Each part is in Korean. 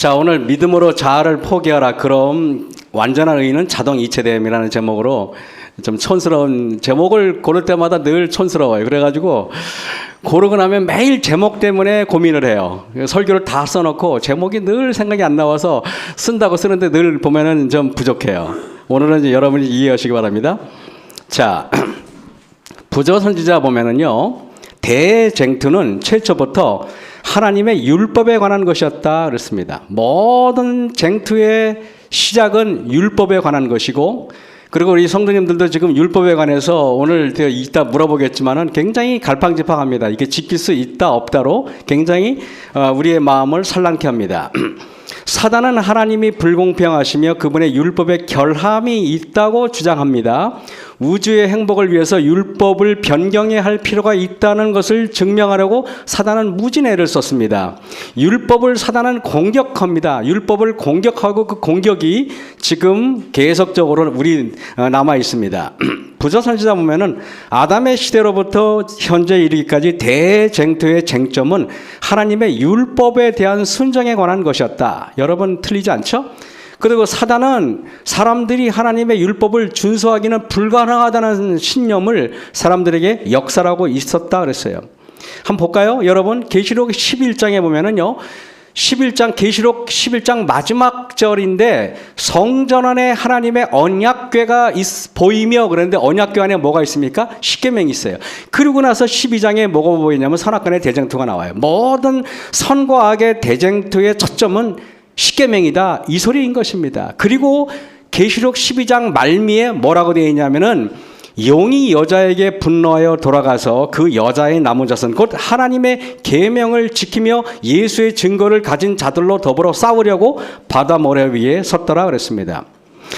자, 오늘 믿음으로 자아를 포기하라. 그럼 완전한 의인은 자동 이체됨이라는 제목으로 좀 촌스러운 제목을 고를 때마다 늘 촌스러워요. 그래가지고 고르고 나면 매일 제목 때문에 고민을 해요. 설교를 다 써놓고 제목이 늘 생각이 안 나와서 쓴다고 쓰는데 늘 보면은 좀 부족해요. 오늘은 이제 여러분이 이해하시기 바랍니다. 자, 부조 선지자 보면은요, 대쟁투는 최초부터 하나님의 율법에 관한 것이었다 그랬습니다. 모든 쟁투의 시작은 율법에 관한 것이고, 그리고 우리 성도님들도 지금 율법에 관해서 오늘 이따 물어보겠지만은 굉장히 갈팡질팡합니다. 이게 지킬 수 있다 없다로 굉장히 우리의 마음을 산란케 합니다. 사단은 하나님이 불공평하시며 그분의 율법에 결함이 있다고 주장합니다. 우주의 행복을 위해서 율법을 변경해야 할 필요가 있다는 것을 증명하려고 사단은 무진애를 썼습니다. 율법을 사단은 공격합니다. 율법을 공격하고 그 공격이 지금 계속적으로 우리 남아 있습니다. 부조선지자 보면은 아담의 시대로부터 현재 이르기까지 대쟁투의 쟁점은 하나님의 율법에 대한 순종에 관한 것이었다. 여러분 틀리지 않죠? 그리고 사단은 사람들이 하나님의 율법을 준수하기는 불가능하다는 신념을 사람들에게 역설하고 있었다 그랬어요. 한번 볼까요? 여러분 계시록 11장에 보면은요, 11장 계시록 11장 마지막 절인데 성전 안에 하나님의 언약궤가 보이며, 그런데 언약궤 안에 뭐가 있습니까? 십계명이 있어요. 그리고 나서 12장에 뭐가 보이냐면 선악간의 대쟁투가 나와요. 모든 선과 악의 대쟁투의 초점은 십계명이다, 이 소리인 것입니다. 그리고 계시록 12장 말미에 뭐라고 되어 있냐면은 용이 여자에게 분노하여 돌아가서 그 여자의 남은 자손 곧 하나님의 계명을 지키며 예수의 증거를 가진 자들로 더불어 싸우려고 바다 모래 위에 섰더라 그랬습니다.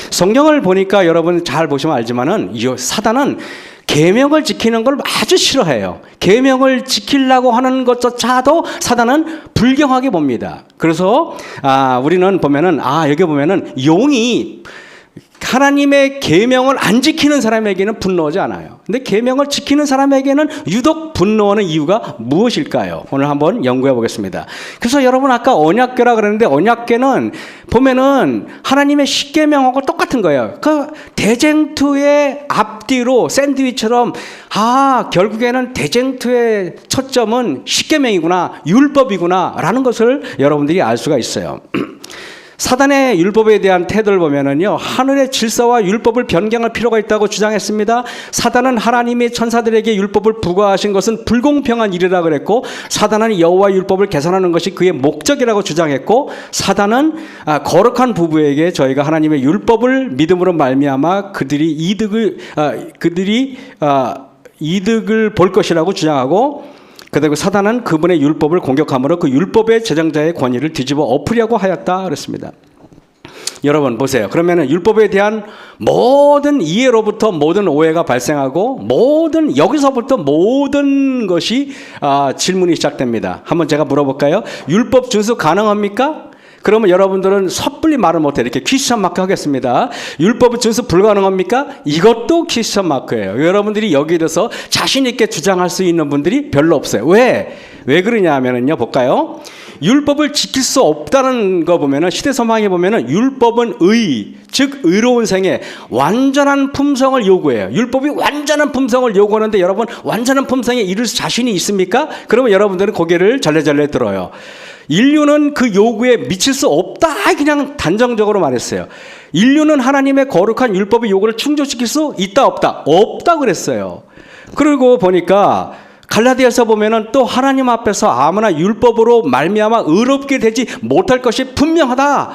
성경을 보니까 여러분 잘 보시면 알지만은 사단은 계명을 지키는 걸 아주 싫어해요. 계명을 지키려고 하는 것조차도 사단은 불경하게 봅니다. 그래서 우리는 보면은 여기 보면은 용이 하나님의 계명을 안 지키는 사람에게는 분노하지 않아요. 근데 계명을 지키는 사람에게는 유독 분노하는 이유가 무엇일까요? 오늘 한번 연구해 보겠습니다. 그래서 여러분 아까 언약궤라 그랬는데 언약궤는 보면은 하나님의 십계명하고 똑같은 거예요. 그 대쟁투의 앞뒤로 샌드위치처럼 결국에는 대쟁투의 초점은 십계명이구나, 율법이구나라는 것을 여러분들이 알 수가 있어요. 사단의 율법에 대한 태도를 보면은요, 하늘의 질서와 율법을 변경할 필요가 있다고 주장했습니다. 사단은 하나님이 천사들에게 율법을 부과하신 것은 불공평한 일이라 그랬고, 사단은 여호와의 율법을 개선하는 것이 그의 목적이라고 주장했고, 사단은 거룩한 부부에게 저희가 하나님의 율법을 믿음으로 말미암아 그들이 이득을 볼 것이라고 주장하고, 그리고 사단은 그분의 율법을 공격함으로 그 율법의 제정자의 권위를 뒤집어 엎으려고 하였다 그랬습니다. 여러분 보세요. 그러면은 율법에 대한 모든 이해로부터 모든 오해가 발생하고 여기서부터 모든 것이 질문이 시작됩니다. 한번 제가 물어볼까요? 율법 준수 가능합니까? 그러면 여러분들은 섣불리 말을 못해 이렇게 퀴스천 마크 하겠습니다. 율법은 준수 불가능합니까? 이것도 퀴스천 마크예요. 여러분들이 여기에 대해서 자신 있게 주장할 수 있는 분들이 별로 없어요. 왜 그러냐 하면은요, 볼까요? 율법을 지킬 수 없다는 거 보면은 시대서망에 보면은 율법은 즉 의로운 생에 완전한 품성을 요구해요. 율법이 완전한 품성을 요구하는데 여러분 완전한 품성에 이를 자신이 있습니까? 그러면 여러분들은 고개를 잘래잘래 들어요. 인류는 그 요구에 미칠 수 없다, 그냥 단정적으로 말했어요. 인류는 하나님의 거룩한 율법의 요구를 충족시킬 수 있다 없다? 없다 그랬어요. 그리고 보니까 갈라디아서 보면은 또 하나님 앞에서 아무나 율법으로 말미암아 의롭게 되지 못할 것이 분명하다.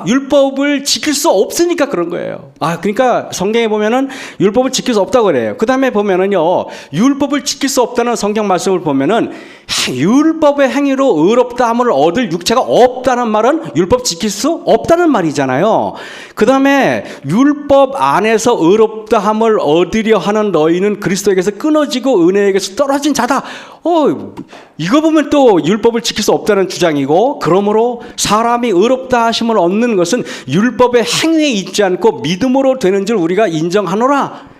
율법을 지킬 수 없으니까 그런 거예요. 그러니까 성경에 보면은 율법을 지킬 수 없다고 그래요. 그 다음에 보면은요, 율법을 지킬 수 없다는 성경 말씀을 보면은 율법의 행위로 의롭다함을 얻을 육체가 없다는 말은 율법 지킬 수 없다는 말이잖아요. 그 다음에 율법 안에서 의롭다함을 얻으려 하는 너희는 그리스도에게서 끊어지고 은혜에게서 떨어진 자다. 이거 보면 또 율법을 지킬 수 없다는 주장이고, 그러므로 사람이 의롭다 하심을 얻는 것은 율법의 행위에 있지 않고 믿음으로 되는 줄 우리가 인정하노라.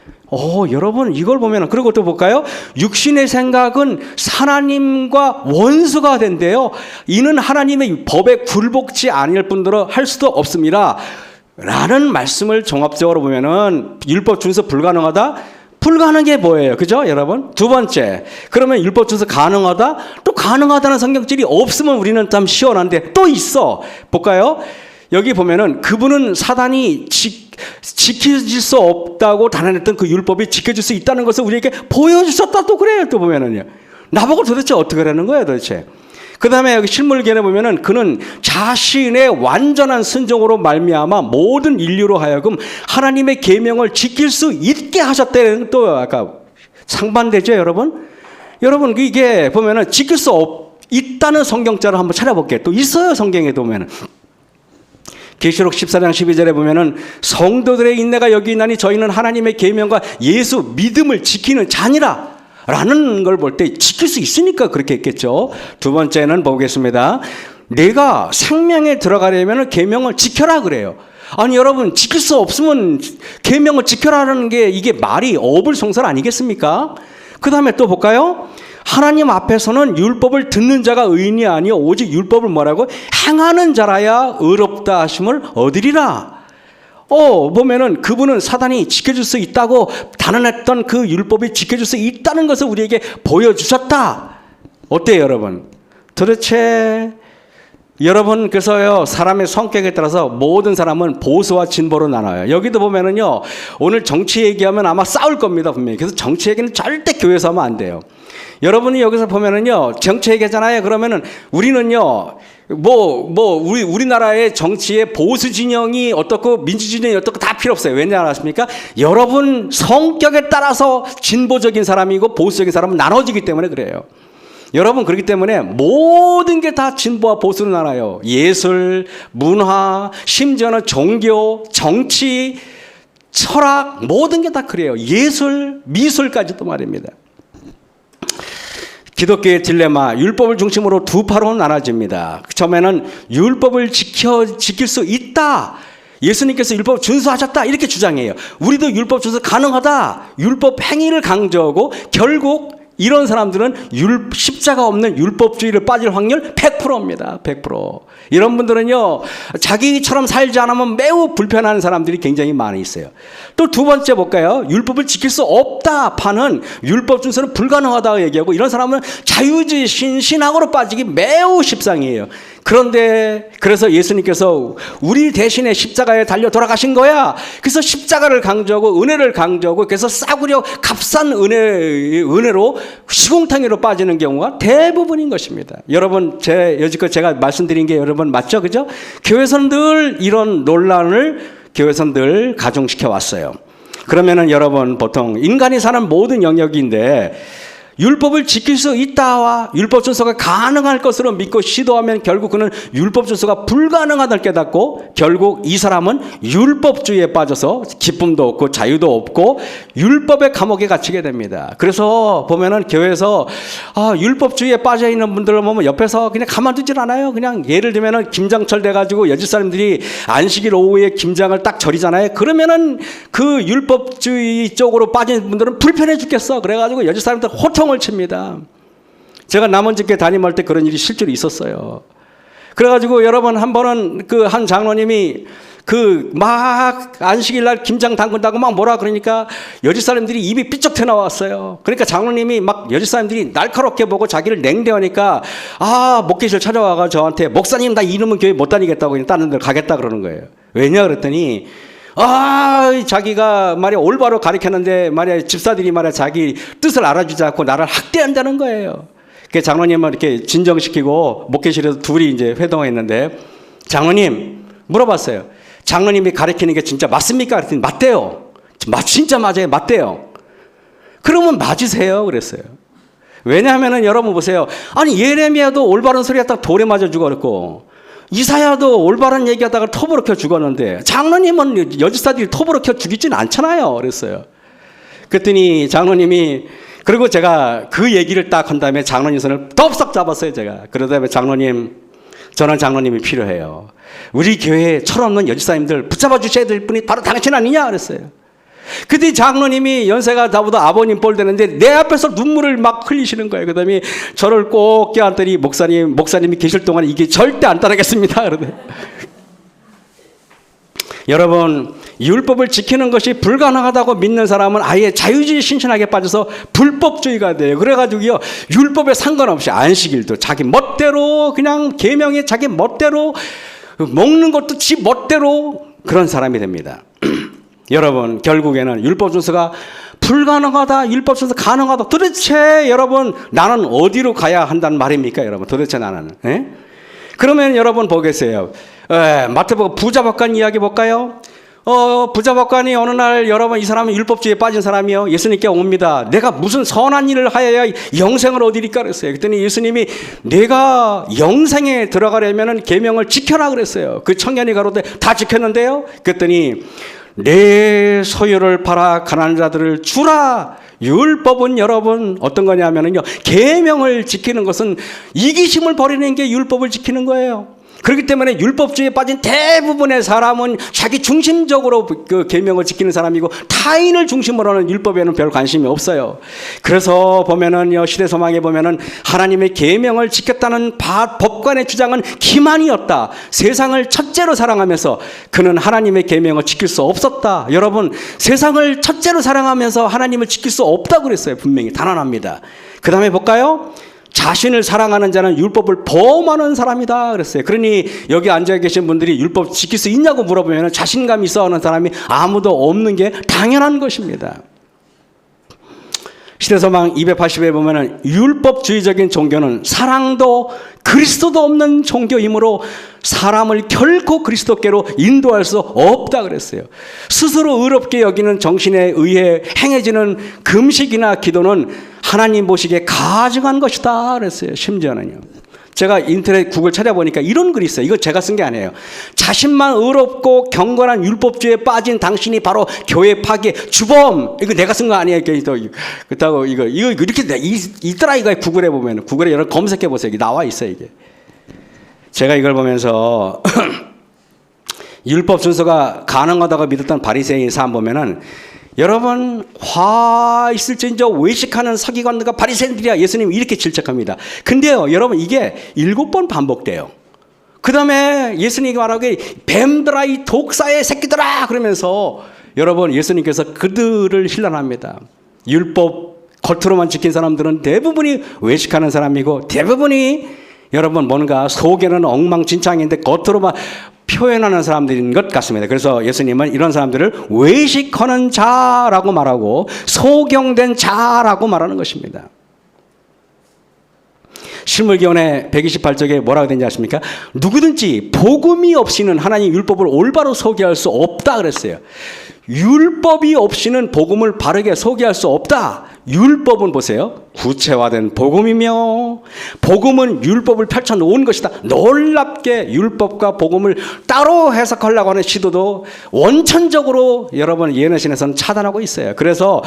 여러분 이걸 보면 그리고 또 볼까요? 육신의 생각은 하나님과 원수가 된대요. 이는 하나님의 법에 굴복지 아니할 뿐더러 할 수도 없습니다. 라는 말씀을 종합적으로 보면은 율법 준수 불가능하다? 불가능한 게 뭐예요? 그죠? 여러분? 두 번째. 그러면 율법 준수 가능하다? 또 가능하다는 성경질이 없으면 우리는 참 시원한데 또 있어. 볼까요? 여기 보면은 그분은 사단이 지켜질 수 없다고 단언했던 그 율법이 지켜질 수 있다는 것을 우리에게 보여주셨다 또 그래요. 또 보면은요. 나보고 도대체 어떻게 하라는 거예요 도대체. 그 다음에 여기 실물견에 보면은 그는 자신의 완전한 순종으로 말미암아 모든 인류로 하여금 하나님의 계명을 지킬 수 있게 하셨다는 또 아까 상반되죠 여러분? 여러분 이게 보면은 지킬 수 있다는 성경자를 한번 찾아볼게요. 또 있어요 성경에 보면은. 계시록 14장 12절에 보면은 성도들의 인내가 여기 있나니 저희는 하나님의 계명과 예수 믿음을 지키는 자니라 라는 걸 볼 때 지킬 수 있으니까 그렇게 했겠죠. 두 번째는 보겠습니다. 내가 생명에 들어가려면 계명을 지켜라 그래요. 아니 여러분 지킬 수 없으면 계명을 지켜라는 게 이게 말이 어불성설 아니겠습니까? 그 다음에 또 볼까요? 하나님 앞에서는 율법을 듣는 자가 의인이 아니요 오직 율법을 뭐라고? 행하는 자라야 의롭다 하심을 얻으리라. 보면은 그분은 사단이 지켜줄 수 있다고 단언했던 그 율법이 지켜줄 수 있다는 것을 우리에게 보여주셨다. 어때요 여러분? 도대체 여러분 그래서요 사람의 성격에 따라서 모든 사람은 보수와 진보로 나눠요. 여기도 보면은요 오늘 정치 얘기하면 아마 싸울 겁니다 분명히. 그래서 정치 얘기는 절대 교회에서 하면 안 돼요. 여러분이 여기서 보면은요 정치 얘기하잖아요. 그러면은 우리는요 우리나라의 정치의 보수 진영이 어떻고 민주 진영이 어떻고 다 필요 없어요. 왜냐 아십니까? 여러분 성격에 따라서 진보적인 사람이고 보수적인 사람은 나눠지기 때문에 그래요. 여러분 그렇기 때문에 모든 게 다 진보와 보수로 나눠요. 예술, 문화, 심지어는 종교, 정치, 철학 모든 게 다 그래요. 예술, 미술까지도 말입니다. 기독교의 딜레마, 율법을 중심으로 두 파로 나눠집니다. 처음에는 율법을 지킬 수 있다. 예수님께서 율법 준수하셨다. 이렇게 주장해요. 우리도 율법 준수 가능하다. 율법 행위를 강조하고 결국 이런 사람들은 십자가 없는 율법주의를 빠질 확률 100%입니다. 100%. 이런 분들은요, 자기처럼 살지 않으면 매우 불편한 사람들이 굉장히 많이 있어요. 또 두 번째 볼까요? 율법을 지킬 수 없다 파는 율법 준수는 불가능하다고 얘기하고 이런 사람은 자유주의 신학으로 빠지기 매우 십상이에요. 그런데 그래서 예수님께서 우리 대신에 십자가에 달려 돌아가신 거야. 그래서 십자가를 강조하고 은혜를 강조하고 그래서 싸구려 값싼 은혜로 시공탕으로 빠지는 경우가 대부분인 것입니다. 여러분 여지껏 제가 말씀드린 게 여러분 맞죠? 그죠? 교회에서는 늘 이런 논란을 교회에서는 늘 가중시켜 왔어요. 그러면은 여러분 보통 인간이 사는 모든 영역인데 율법을 지킬 수 있다와 율법 준수가 가능할 것으로 믿고 시도하면 결국 그는 율법 준수가 불가능하다를 깨닫고 결국 이 사람은 율법주의에 빠져서 기쁨도 없고 자유도 없고 율법의 감옥에 갇히게 됩니다. 그래서 보면은 교회에서 율법주의에 빠져 있는 분들을 보면 옆에서 그냥 가만두질 않아요. 그냥 예를 들면은 김장철 돼가지고 여집 사람들이 안식일 오후에 김장을 딱 절이잖아요. 그러면은 그 율법주의 쪽으로 빠진 분들은 불편해 죽겠어. 그래가지고 여집 사람들 호통을 칩니다. 제가 남원집회 담임할 때 그런 일이 실제로 있었어요. 그래가지고 여러분 한 번은 그 한 장로님이 그 막 안식일 날 김장 담근다고 막 뭐라 그러니까 여집 사람들이 입이 삐쩍 튀어나왔어요. 그러니까 장로님이 막 여집 사람들이 날카롭게 보고 자기를 냉대하니까 목회실 찾아와가 저한테 목사님 나 이놈은 교회 못 다니겠다고 그냥 다른 데 가겠다 그러는 거예요. 왜냐 그랬더니 자기가 말이야 올바로 가르쳤는데 말이야 집사들이 말이야 자기 뜻을 알아주지 않고 나를 학대한다는 거예요. 그 장로님을 이렇게 진정시키고 목회실에서 둘이 이제 회동했는데 장로님 물어봤어요. 장로님이 가르치는 게 진짜 맞습니까? 그랬더니 맞대요. 진짜 맞아요. 맞대요. 그러면 맞으세요. 그랬어요. 왜냐하면은 여러분 보세요. 아니 예레미야도 올바른 소리 했다가 돌에 맞아 죽었고 이사야도 올바른 얘기하다가 톱으로 켜 죽었는데 장로님은 여지사들이 톱으로 켜 죽이지는 않잖아요. 그랬어요. 그랬더니 장로님이 그리고 제가 그 얘기를 딱 한 다음에 장로님 손을 덥석 잡았어요. 제가. 그러다 보면 장로님 저는 장로님이 필요해요. 우리 교회에 철없는 여지사님들 붙잡아 주셔야 될 분이 바로 당신 아니냐 그랬어요. 그때 장로님이 연세가 나보다 아버님 뻘 되는데 내 앞에서 눈물을 막 흘리시는 거예요. 그다음에 저를 꼭 껴안더니 목사님이 계실 동안 이게 절대 안 따르겠습니다. 그러더니 여러분, 율법을 지키는 것이 불가능하다고 믿는 사람은 아예 자유주의 신신하게 빠져서 불법주의가 돼요. 그래가지고요, 율법에 상관없이 안식일도 자기 멋대로, 그냥 계명에 자기 멋대로, 먹는 것도 지 멋대로 그런 사람이 됩니다. 여러분, 결국에는 율법 준수가 불가능하다, 율법 준수 가능하다. 도대체 여러분, 나는 어디로 가야 한다는 말입니까? 여러분, 도대체 나는. 에? 그러면 여러분 보겠어요. 마태복음 부자법관 이야기 볼까요? 부자법관이 어느 날 여러분, 이 사람은 율법주의에 빠진 사람이요, 예수님께 옵니다. 내가 무슨 선한 일을 하여야 영생을 얻으리까 그랬어요. 그랬더니 예수님이 내가 영생에 들어가려면 계명을 지켜라 그랬어요. 그 청년이 가로되 다 지켰는데요. 그랬더니 내 소유를 팔아 가난한 자들을 주라. 율법은 여러분 어떤 거냐면요, 계명을 지키는 것은 이기심을 버리는 게 율법을 지키는 거예요. 그렇기 때문에 율법주의에 빠진 대부분의 사람은 자기 중심적으로 그 계명을 지키는 사람이고 타인을 중심으로 하는 율법에는 별 관심이 없어요. 그래서 보면은요, 시대소망에 보면은 하나님의 계명을 지켰다는 법관의 주장은 기만이었다. 세상을 첫째로 사랑하면서 그는 하나님의 계명을 지킬 수 없었다. 여러분, 세상을 첫째로 사랑하면서 하나님을 지킬 수 없다고 그랬어요. 분명히 단언합니다. 그 다음에 볼까요? 자신을 사랑하는 자는 율법을 범하는 사람이다 그랬어요. 그러니 여기 앉아 계신 분들이 율법 지킬 수 있냐고 물어보면 자신감 있어 하는 사람이 아무도 없는 게 당연한 것입니다. 시대소망 280에 보면은 율법주의적인 종교는 사랑도 그리스도도 없는 종교이므로 사람을 결코 그리스도께로 인도할 수 없다 그랬어요. 스스로 의롭게 여기는 정신에 의해 행해지는 금식이나 기도는 하나님 보시기에 가증한 것이다 그랬어요. 심지어는요, 제가 인터넷 구글 찾아보니까 이런 글이 있어요. 이거 제가 쓴 게 아니에요. 자신만 의롭고 경건한 율법주의에 빠진 당신이 바로 교회 파괴 주범. 이거 내가 쓴 거 아니에요. 그렇다고 이거 이렇게 있더라. 이거 구글에 보면, 구글에 여러분 검색해 보세요. 이게 나와 있어요. 이게 제가 이걸 보면서 율법 준수가 가능하다고 믿었던 바리새인 사람 보면은, 여러분, 화 있을진저 외식하는 서기관들과 바리새인들이야. 예수님 이렇게 질책합니다. 근데요, 여러분, 이게 7번 반복돼요. 그 다음에 예수님이 말하기에 뱀들아, 이 독사의 새끼들아 그러면서 여러분, 예수님께서 그들을 힐난합니다. 율법 겉으로만 지킨 사람들은 대부분이 외식하는 사람이고, 대부분이 여러분 뭔가 속에는 엉망진창인데 겉으로만 표현하는 사람들인 것 같습니다. 그래서 예수님은 이런 사람들을 외식하는 자라고 말하고 소경된 자라고 말하는 것입니다. 실물기원의 128쪽에 뭐라고 되는지 아십니까? 누구든지 복음이 없이는 하나님 율법을 올바로 소개할 수 없다 그랬어요. 율법이 없이는 복음을 바르게 소개할 수 없다. 율법은 보세요, 구체화된 복음이며, 복음은 율법을 펼쳐놓은 것이다. 놀랍게 율법과 복음을 따로 해석하려고 하는 시도도 원천적으로 여러분 예언신에서는 차단하고 있어요. 그래서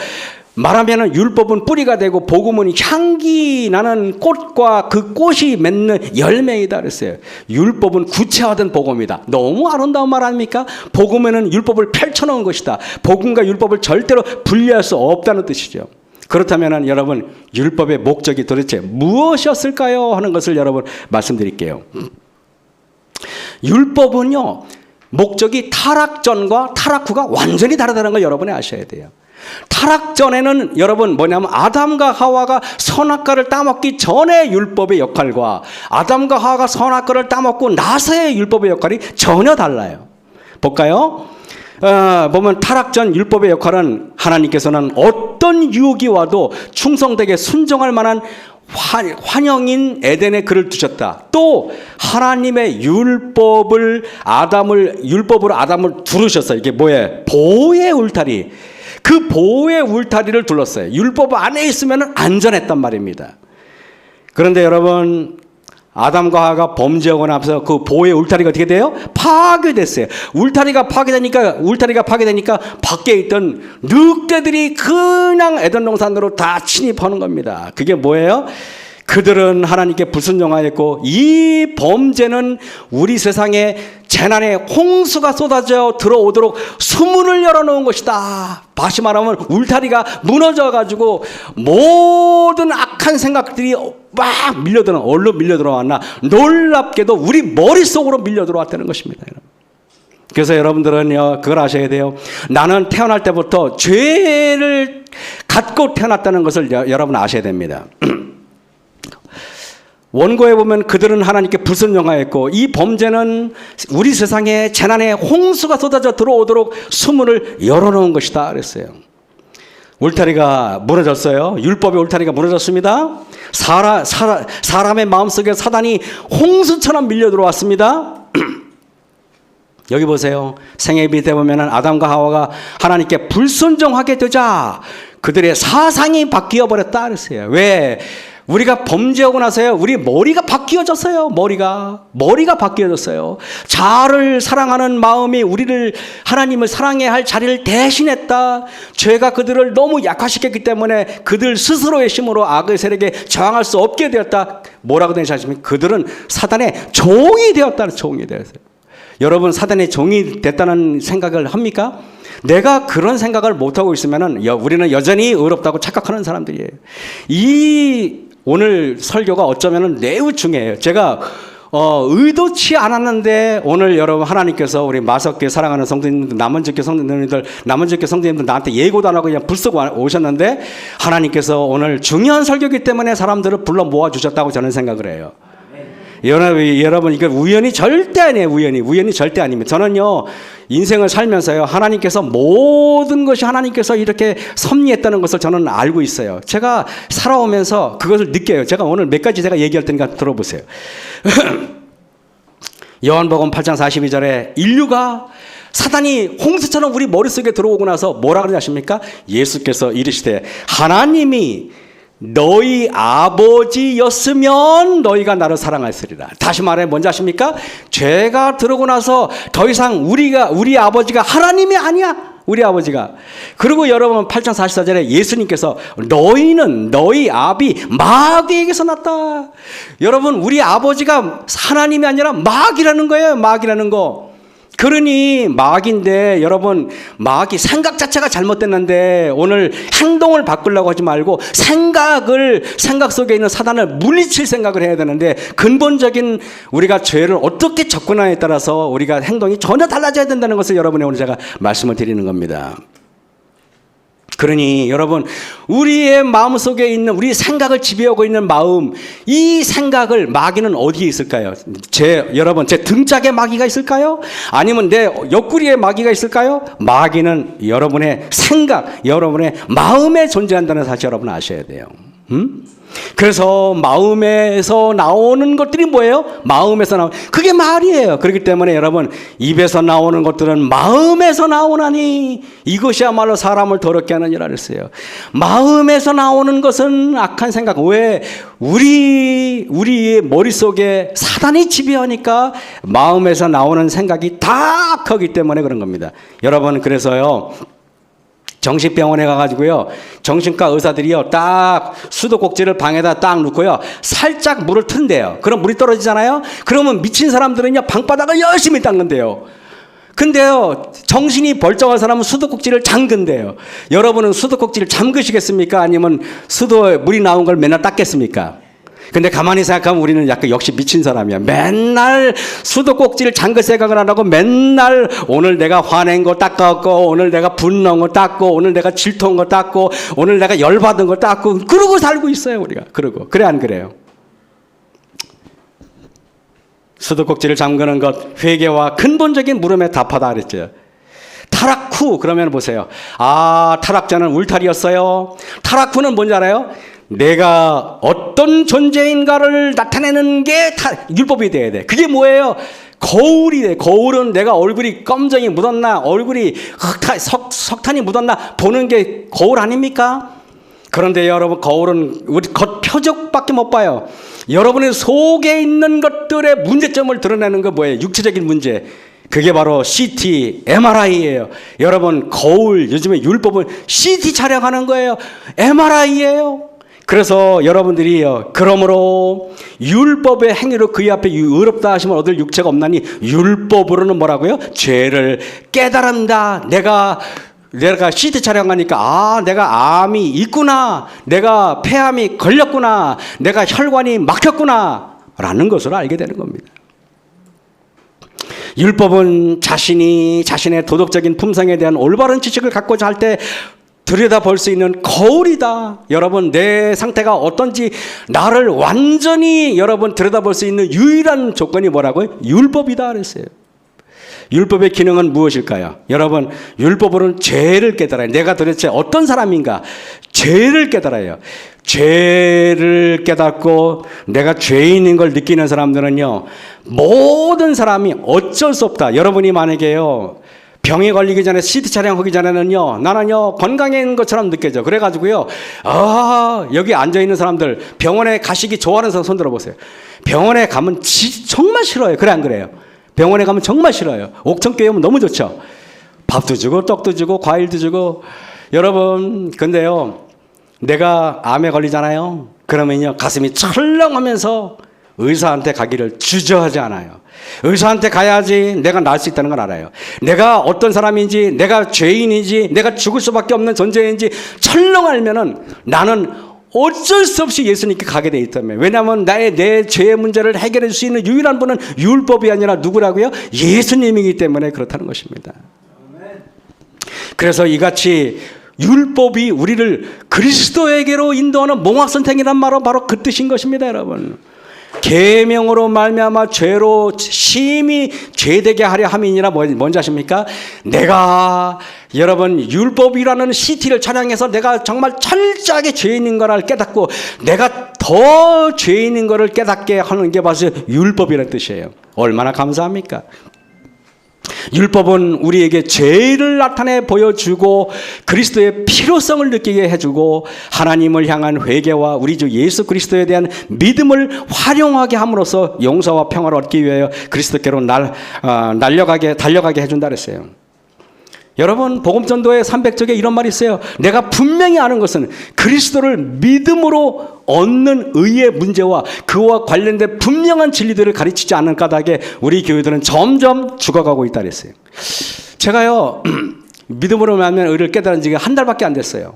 말하면은 율법은 뿌리가 되고 복음은 향기 나는 꽃과 그 꽃이 맺는 열매이다 그랬어요. 율법은 구체화된 복음이다. 너무 아름다운 말 아닙니까? 복음에는 율법을 펼쳐놓은 것이다. 복음과 율법을 절대로 분리할 수 없다는 뜻이죠. 그렇다면 여러분, 율법의 목적이 도대체 무엇이었을까요? 하는 것을 여러분 말씀드릴게요. 율법은요, 목적이 타락 전과 타락 후가 완전히 다르다는 걸 여러분이 아셔야 돼요. 타락 전에는 여러분 뭐냐면 아담과 하와가 선악과를 따먹기 전에 율법의 역할과 아담과 하와가 선악과를 따먹고 나서의 율법의 역할이 전혀 달라요. 볼까요? 보면 타락 전 율법의 역할은 하나님께서는 어떤 유혹이 와도 충성되게 순종할 만한 환영인 에덴에 그를 두셨다. 또 하나님의 율법으로 아담을 두르셨어요. 이게 뭐예요? 보호의 울타리. 그 보호의 울타리를 둘렀어요. 율법 안에 있으면 안전했단 말입니다. 그런데 여러분, 아담과 하와가 범죄하고 나서 그 보호의 울타리가 어떻게 돼요? 파괴됐어요. 울타리가 파괴되니까 밖에 있던 늑대들이 그냥 에덴 동산으로 다 침입하는 겁니다. 그게 뭐예요? 그들은 하나님께 불순종하였고 이 범죄는 우리 세상에 재난의 홍수가 쏟아져 들어오도록 수문을 열어놓은 것이다. 다시 말하면 울타리가 무너져가지고 모든 악한 생각들이 막 어디로 밀려들어왔나 놀랍게도 우리 머릿속으로 밀려들어왔다는 것입니다. 그래서 여러분들은요, 그걸 아셔야 돼요. 나는 태어날 때부터 죄를 갖고 태어났다는 것을 여러분 아셔야 됩니다. 원고에 보면 그들은 하나님께 불순종하였고 이 범죄는 우리 세상에 재난의 홍수가 쏟아져 들어오도록 수문을 열어놓은 것이다 그랬어요. 울타리가 무너졌어요. 율법의 울타리가 무너졌습니다. 사람의 마음속에 사단이 홍수처럼 밀려 들어왔습니다. 여기 보세요. 생애비 때 보면은 아담과 하와가 하나님께 불순종하게 되자 그들의 사상이 바뀌어 버렸다 그랬어요. 왜? 우리가 범죄하고 나서요, 우리 머리가 바뀌어졌어요. 머리가 바뀌어졌어요. 자아를 사랑하는 마음이 하나님을 사랑해야 할 자리를 대신했다. 죄가 그들을 너무 약화시켰기 때문에 그들 스스로의 힘으로 악의 세력에 저항할 수 없게 되었다. 뭐라고 되는지 아십니까? 그들은 사단의 종이 되었다는, 종이 되었어요. 여러분, 사단의 종이 됐다는 생각을 합니까? 내가 그런 생각을 못하고 있으면은 우리는 여전히 의롭다고 착각하는 사람들이에요. 오늘 설교가 어쩌면은 매우 중요해요. 제가 의도치 않았는데 오늘 여러분 하나님께서 우리 마석교회 사랑하는 성도님들, 남원주교 성도님들 나한테 예고도 안 하고 그냥 불쑥 오셨는데 하나님께서 오늘 중요한 설교이기 때문에 사람들을 불러 모아주셨다고 저는 생각을 해요. 여러분 이거 우연이 절대 아니에요. 우연이 절대 아닙니다. 저는요 인생을 살면서요 하나님께서 모든 것이 하나님께서 이렇게 섭리했다는 것을 저는 알고 있어요. 제가 살아오면서 그것을 느껴요. 제가 오늘 몇 가지 제가 얘기할 테니까 들어보세요. 요한복음 8장 42절에 인류가 사단이 홍수처럼 우리 머릿속에 들어오고 나서 뭐라 그러지 아십니까? 예수께서 이르시되 하나님이 너희 아버지였으면 너희가 나를 사랑하였으리라. 다시 말해 뭔지 아십니까? 죄가 들어오고 나서 더 이상 우리 아버지가 하나님이 아니야. 우리 아버지가. 그리고 여러분 8장 44절에 예수님께서 너희는 너희 아비 마귀에게서 났다. 여러분 우리 아버지가 하나님이 아니라 마귀라는 거예요. 마귀라는 거. 그러니 마귀인데 여러분 마귀 생각 자체가 잘못됐는데 오늘 행동을 바꾸려고 하지 말고 생각 속에 있는 사단을 물리칠 생각을 해야 되는데 근본적인 우리가 죄를 어떻게 접근하냐에 따라서 우리가 행동이 전혀 달라져야 된다는 것을 여러분의 오늘 제가 말씀을 드리는 겁니다. 그러니 여러분 우리의 마음속에 있는 우리 생각을 지배하고 있는 마음 이 생각을 마귀는 어디에 있을까요? 여러분 제 등짝에 마귀가 있을까요? 아니면 내 옆구리에 마귀가 있을까요? 마귀는 여러분의 생각 여러분의 마음에 존재한다는 사실 여러분 아셔야 돼요. 그래서 마음에서 나오는 것들이 뭐예요? 마음에서 나오는 그게 말이에요. 그렇기 때문에 여러분 입에서 나오는 것들은 마음에서 나오나니 이것이야말로 사람을 더럽게 하느니라 그랬어요. 마음에서 나오는 것은 악한 생각. 왜? 우리의 머릿속에 사단이 지배하니까 마음에서 나오는 생각이 다 악하기 때문에 그런 겁니다. 여러분 그래서요 정신병원에 가가지고요 정신과 의사들이요 딱 수도꼭지를 방에다 딱 놓고요 살짝 물을 튼대요. 그럼 물이 떨어지잖아요. 그러면 미친 사람들은요 방바닥을 열심히 닦는데요. 근데요 정신이 벌쩍한 사람은 수도꼭지를 잠근대요. 여러분은 수도꼭지를 잠그시겠습니까? 아니면 수도에 물이 나온 걸 맨날 닦겠습니까? 근데 가만히 생각하면 우리는 약간 역시 미친 사람이야. 맨날 수도꼭지를 잠글 생각을 안 하고 맨날 오늘 내가 화낸 거 닦았고 오늘 내가 분노한 거 닦고 오늘 내가 질투한 거 닦고 오늘 내가 열받은 거 닦고 그러고 살고 있어요 우리가. 그래 안 그래요? 수도꼭지를 잠그는 것 회개와 근본적인 물음에 답하다 그랬죠. 타락 후 그러면 보세요. 타락자는 울타리였어요. 타락 후는 뭔지 알아요? 내가 어떤 존재인가를 나타내는 게 율법이 돼야 돼. 그게 뭐예요? 거울이 돼. 거울은 내가 얼굴이 검정이 묻었나 얼굴이 석탄이 묻었나 보는 게 거울 아닙니까? 그런데 여러분 거울은 우리 겉 표적밖에 못 봐요. 여러분의 속에 있는 것들의 문제점을 드러내는 거 뭐예요? 육체적인 문제. 그게 바로 CT, MRI예요. 여러분 거울 요즘에 율법은 CT 촬영하는 거예요. MRI예요. 그래서 여러분들이요, 그러므로 율법의 행위로 그의 앞에 의롭다 하심을 얻을 육체가 없나니 율법으로는 뭐라고요? 죄를 깨달은다. 내가 CT 촬영하니까 내가 암이 있구나, 내가 폐암이 걸렸구나, 내가 혈관이 막혔구나 라는 것을 알게 되는 겁니다. 율법은 자신의 도덕적인 품성에 대한 올바른 지식을 갖고자 할 때 들여다볼 수 있는 거울이다. 여러분, 내 상태가 어떤지 나를 완전히 여러분 들여다볼 수 있는 유일한 조건이 뭐라고요? 율법이다 그랬어요. 율법의 기능은 무엇일까요? 여러분, 율법으로는 죄를 깨달아요. 내가 도대체 어떤 사람인가? 죄를 깨달아요. 죄를 깨닫고 내가 죄인인 걸 느끼는 사람들은요, 모든 사람이 어쩔 수 없다. 여러분이 만약에요, 병에 걸리기 전에 CT 촬영하기 전에는요, 나는요 건강해 있는 것처럼 느껴져. 그래가지고요, 여기 앉아 있는 사람들 병원에 가시기 좋아하는 사람 손 들어보세요. 병원에 가면 정말 싫어요. 그래 안 그래요? 병원에 가면 정말 싫어요. 옥천교회 오면 너무 좋죠. 밥도 주고 떡도 주고 과일도 주고. 여러분, 근데요, 내가 암에 걸리잖아요. 그러면요 가슴이 철렁하면서 의사한테 가기를 주저하지 않아요. 의사한테 가야지 내가 나을 수 있다는 걸 알아요. 내가 어떤 사람인지, 내가 죄인인지, 내가 죽을 수밖에 없는 존재인지 철렁 알면은 나는 어쩔 수 없이 예수님께 가게 돼 있다며. 왜냐하면 내 죄의 문제를 해결해 줄 수 있는 유일한 분은 율법이 아니라 누구라고요? 예수님이기 때문에 그렇다는 것입니다. 그래서 이같이 율법이 우리를 그리스도에게로 인도하는 몽학선택이란 말은 바로 그 뜻인 것입니다, 여러분. 계명으로 말미암아 죄로 심히 죄되게 하려 함이니라. 뭔지 아십니까? 내가 여러분 율법이라는 CT를 촬영해서 내가 정말 철저하게 죄인인 거를 깨닫고 내가 더 죄인인 거를 깨닫게 하는 게 바로 율법이라는 뜻이에요. 얼마나 감사합니까? 율법은 우리에게 죄를 나타내 보여주고 그리스도의 필요성을 느끼게 해주고 하나님을 향한 회개와 우리 주 예수 그리스도에 대한 믿음을 활용하게 함으로써 용서와 평화를 얻기 위하여 그리스도께로 달려가게 해준다 그랬어요. 여러분, 복음전도의 300쪽에 이런 말이 있어요. 내가 분명히 아는 것은 그리스도를 믿음으로 얻는 의의 문제와 그와 관련된 분명한 진리들을 가르치지 않는 까닭에 우리 교회들은 점점 죽어가고 있다 그랬어요. 제가요 믿음으로 말미암아 의를 깨달은 지가 한 달밖에 안 됐어요.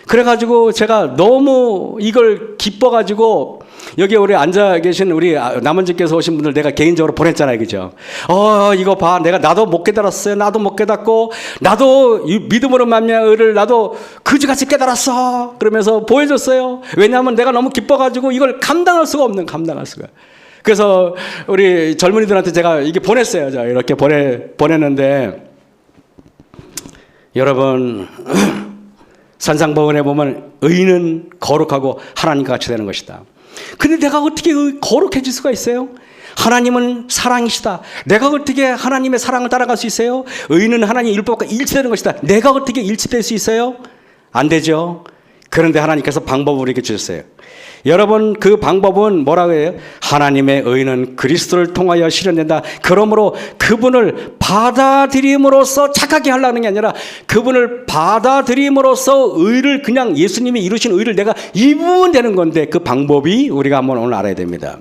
그래가지고 제가 너무 이걸 기뻐가지고 여기 우리 앉아 계신 우리 남원주께서 오신 분들 내가 개인적으로 보냈잖아요, 그죠? 이거 봐, 나도 못 깨달았어요. 나도 못 깨닫고 나도 믿음으로 말미암아 의를 나도 그지같이 깨달았어. 그러면서 보여줬어요. 왜냐하면 내가 너무 기뻐가지고 이걸 감당할 수가. 그래서 우리 젊은이들한테 제가 이게 보냈어요. 자, 이렇게 보냈는데 여러분. 산상법원에 보면 의인은 거룩하고 하나님과 같이 되는 것이다. 근데 내가 어떻게 거룩해질 수가 있어요? 하나님은 사랑이시다. 내가 어떻게 하나님의 사랑을 따라갈 수 있어요? 의인은 하나님의 율법과 일치되는 것이다. 내가 어떻게 일치될 수 있어요? 안 되죠. 그런데 하나님께서 방법을 우리에게 주셨어요. 여러분, 그 방법은 뭐라고 해요? 하나님의 의는 그리스도를 통하여 실현된다. 그러므로 그분을 받아들임으로써 착하게 하려는 게 아니라 그분을 받아들임으로써 의를 그냥 예수님이 이루신 의를 내가 입으면 되는 건데 그 방법이 우리가 한번 오늘 알아야 됩니다.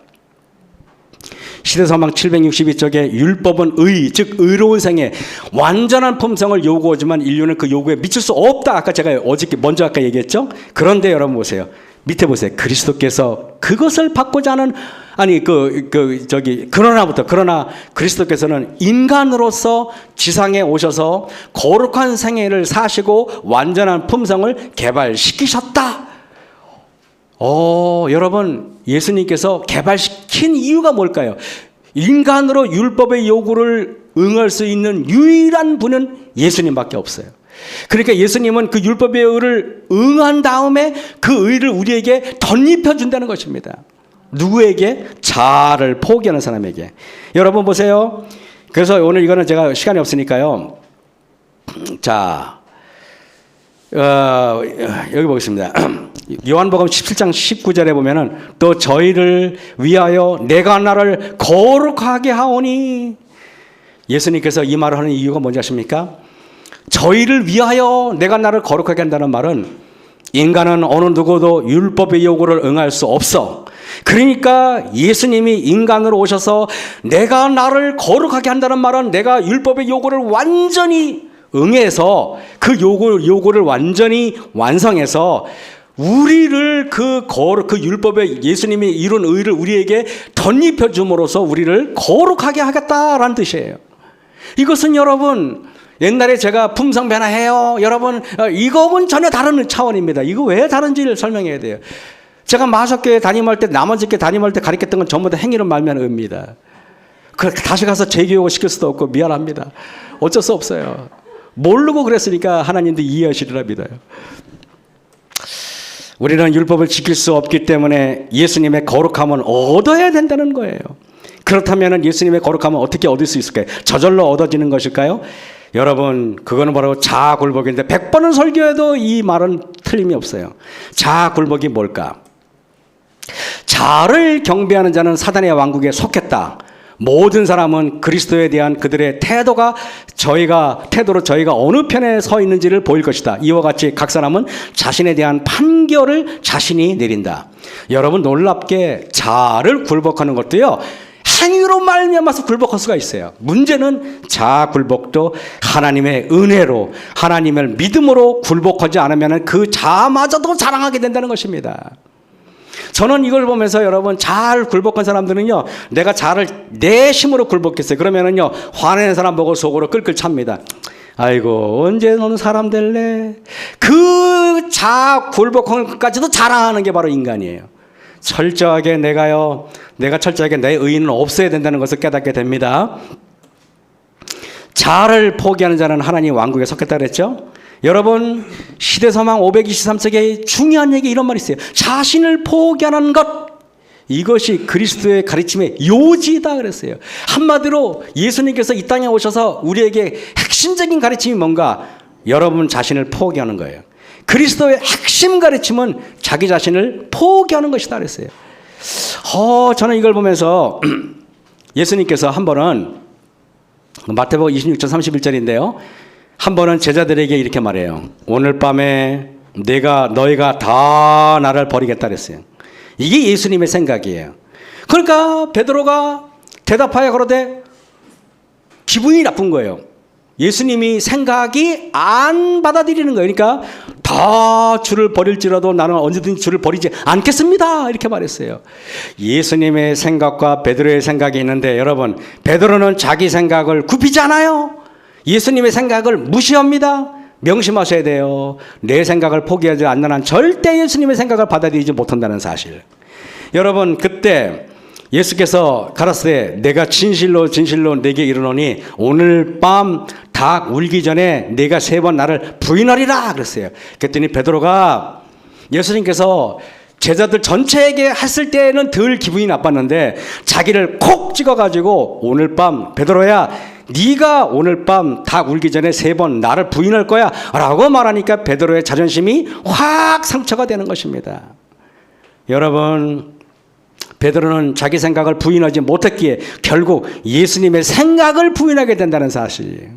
시대서막 762쪽에 율법은 의, 즉 의로운 생애, 완전한 품성을 요구하지만 인류는 그 요구에 미칠 수 없다. 아까 제가 먼저 아까 얘기했죠. 그런데 여러분 보세요. 밑에 보세요. 그리스도께서 그것을 받고자 하는 그러나 그리스도께서는 인간으로서 지상에 오셔서 거룩한 생애를 사시고 완전한 품성을 개발시키셨다. 여러분, 예수님께서 개발시킨 이유가 뭘까요? 인간으로 율법의 요구를 응할 수 있는 유일한 분은 예수님밖에 없어요. 그러니까 예수님은 그 율법의 의를 응한 다음에 그 의를 우리에게 덧입혀 준다는 것입니다. 누구에게? 자아를 포기하는 사람에게. 여러분 보세요. 그래서 오늘 이거는 제가 시간이 없으니까요. 자, 여기 보겠습니다. 요한복음 17장 19절에 보면은 또 저희를 위하여 내가 나를 거룩하게 하오니. 예수님께서 이 말을 하는 이유가 뭔지 아십니까? 저희를 위하여 내가 나를 거룩하게 한다는 말은 인간은 어느 누구도 율법의 요구를 응할 수 없어. 그러니까 예수님이 인간으로 오셔서 내가 나를 거룩하게 한다는 말은 내가 율법의 요구를 완전히 응해서 그 요구를 완전히 완성해서 우리를 그 율법에 예수님이 이룬 의를 우리에게 덧입혀 줌으로써 우리를 거룩하게 하겠다라는 뜻이에요. 이것은 여러분 옛날에 제가 품성변화해요 여러분 이거는 전혀 다른 차원입니다. 이거 왜 다른지를 설명해야 돼요. 제가 마석교회 담임할 때 나머지 교회 담임할 때 가르쳤던 건 전부 다 행위로 말미암은 의입니다. 다시 가서 재교육을 시킬 수도 없고 미안합니다. 어쩔 수 없어요. 모르고 그랬으니까 하나님도 이해하시리라 믿어요. 우리는 율법을 지킬 수 없기 때문에 예수님의 거룩함은 얻어야 된다는 거예요. 그렇다면 예수님의 거룩함은 어떻게 얻을 수 있을까요? 저절로 얻어지는 것일까요? 여러분 그거는 바로 자아굴복인데 100번을 설교해도 이 말은 틀림이 없어요. 자아굴복이 뭘까? 자아를 경배하는 자는 사단의 왕국에 속했다. 모든 사람은 그리스도에 대한 그들의 태도로 저희가 어느 편에 서 있는지를 보일 것이다. 이와 같이 각 사람은 자신에 대한 판결을 자신이 내린다. 여러분 놀랍게 자아를 굴복하는 것도요 행위로 말미암아서 굴복할 수가 있어요. 문제는 자아 굴복도 하나님의 은혜로 하나님을 믿음으로 굴복하지 않으면 그 자아마저도 자랑하게 된다는 것입니다. 저는 이걸 보면서 여러분 잘 굴복한 사람들은요 내가 자아를 내 힘으로 굴복했어요. 그러면은요 화내는 사람 보고 속으로 끌끌 찹니다. 아이고 언제 너는 사람 될래? 그 자아 굴복한 것까지도 자랑하는 게 바로 인간이에요. 철저하게 내가 철저하게 내 의인은 없어야 된다는 것을 깨닫게 됩니다. 자아를 포기하는 자는 하나님 왕국에 속했다 그랬죠. 여러분 시대서망 523쪽에 중요한 얘기 이런 말이 있어요. 자신을 포기하는 것 이것이 그리스도의 가르침의 요지다 그랬어요. 한마디로 예수님께서 이 땅에 오셔서 우리에게 핵심적인 가르침이 뭔가 여러분 자신을 포기하는 거예요. 그리스도의 핵심 가르침은 자기 자신을 포기하는 것이다 그랬어요. 저는 이걸 보면서 예수님께서 한 번은 마태복음 26장 31절인데요. 한 번은 제자들에게 이렇게 말해요. 오늘 밤에 너희가 다 나를 버리겠다 그랬어요. 이게 예수님의 생각이에요. 그러니까 베드로가 대답하여 그러되 기분이 나쁜 거예요. 예수님이 생각이 안 받아들이는 거예요. 그러니까 다 주를 버릴지라도 나는 언제든지 주를 버리지 않겠습니다. 이렇게 말했어요. 예수님의 생각과 베드로의 생각이 있는데 여러분 베드로는 자기 생각을 굽히지 않아요. 예수님의 생각을 무시합니다. 명심하셔야 돼요. 내 생각을 포기하지 않는 한 절대 예수님의 생각을 받아들이지 못한다는 사실. 여러분 그때 예수께서 가라사대 내가 진실로 내게 이르노니 오늘 밤 닭 울기 전에 내가 3번 나를 부인하리라 그랬어요. 그랬더니 베드로가 예수님께서 제자들 전체에게 했을 때는 덜 기분이 나빴는데 자기를 콕 찍어가지고 오늘 밤 베드로야 네가 오늘 밤 닭 울기 전에 3번 나를 부인할 거야 라고 말하니까 베드로의 자존심이 확 상처가 되는 것입니다. 여러분 베드로는 자기 생각을 부인하지 못했기에 결국 예수님의 생각을 부인하게 된다는 사실.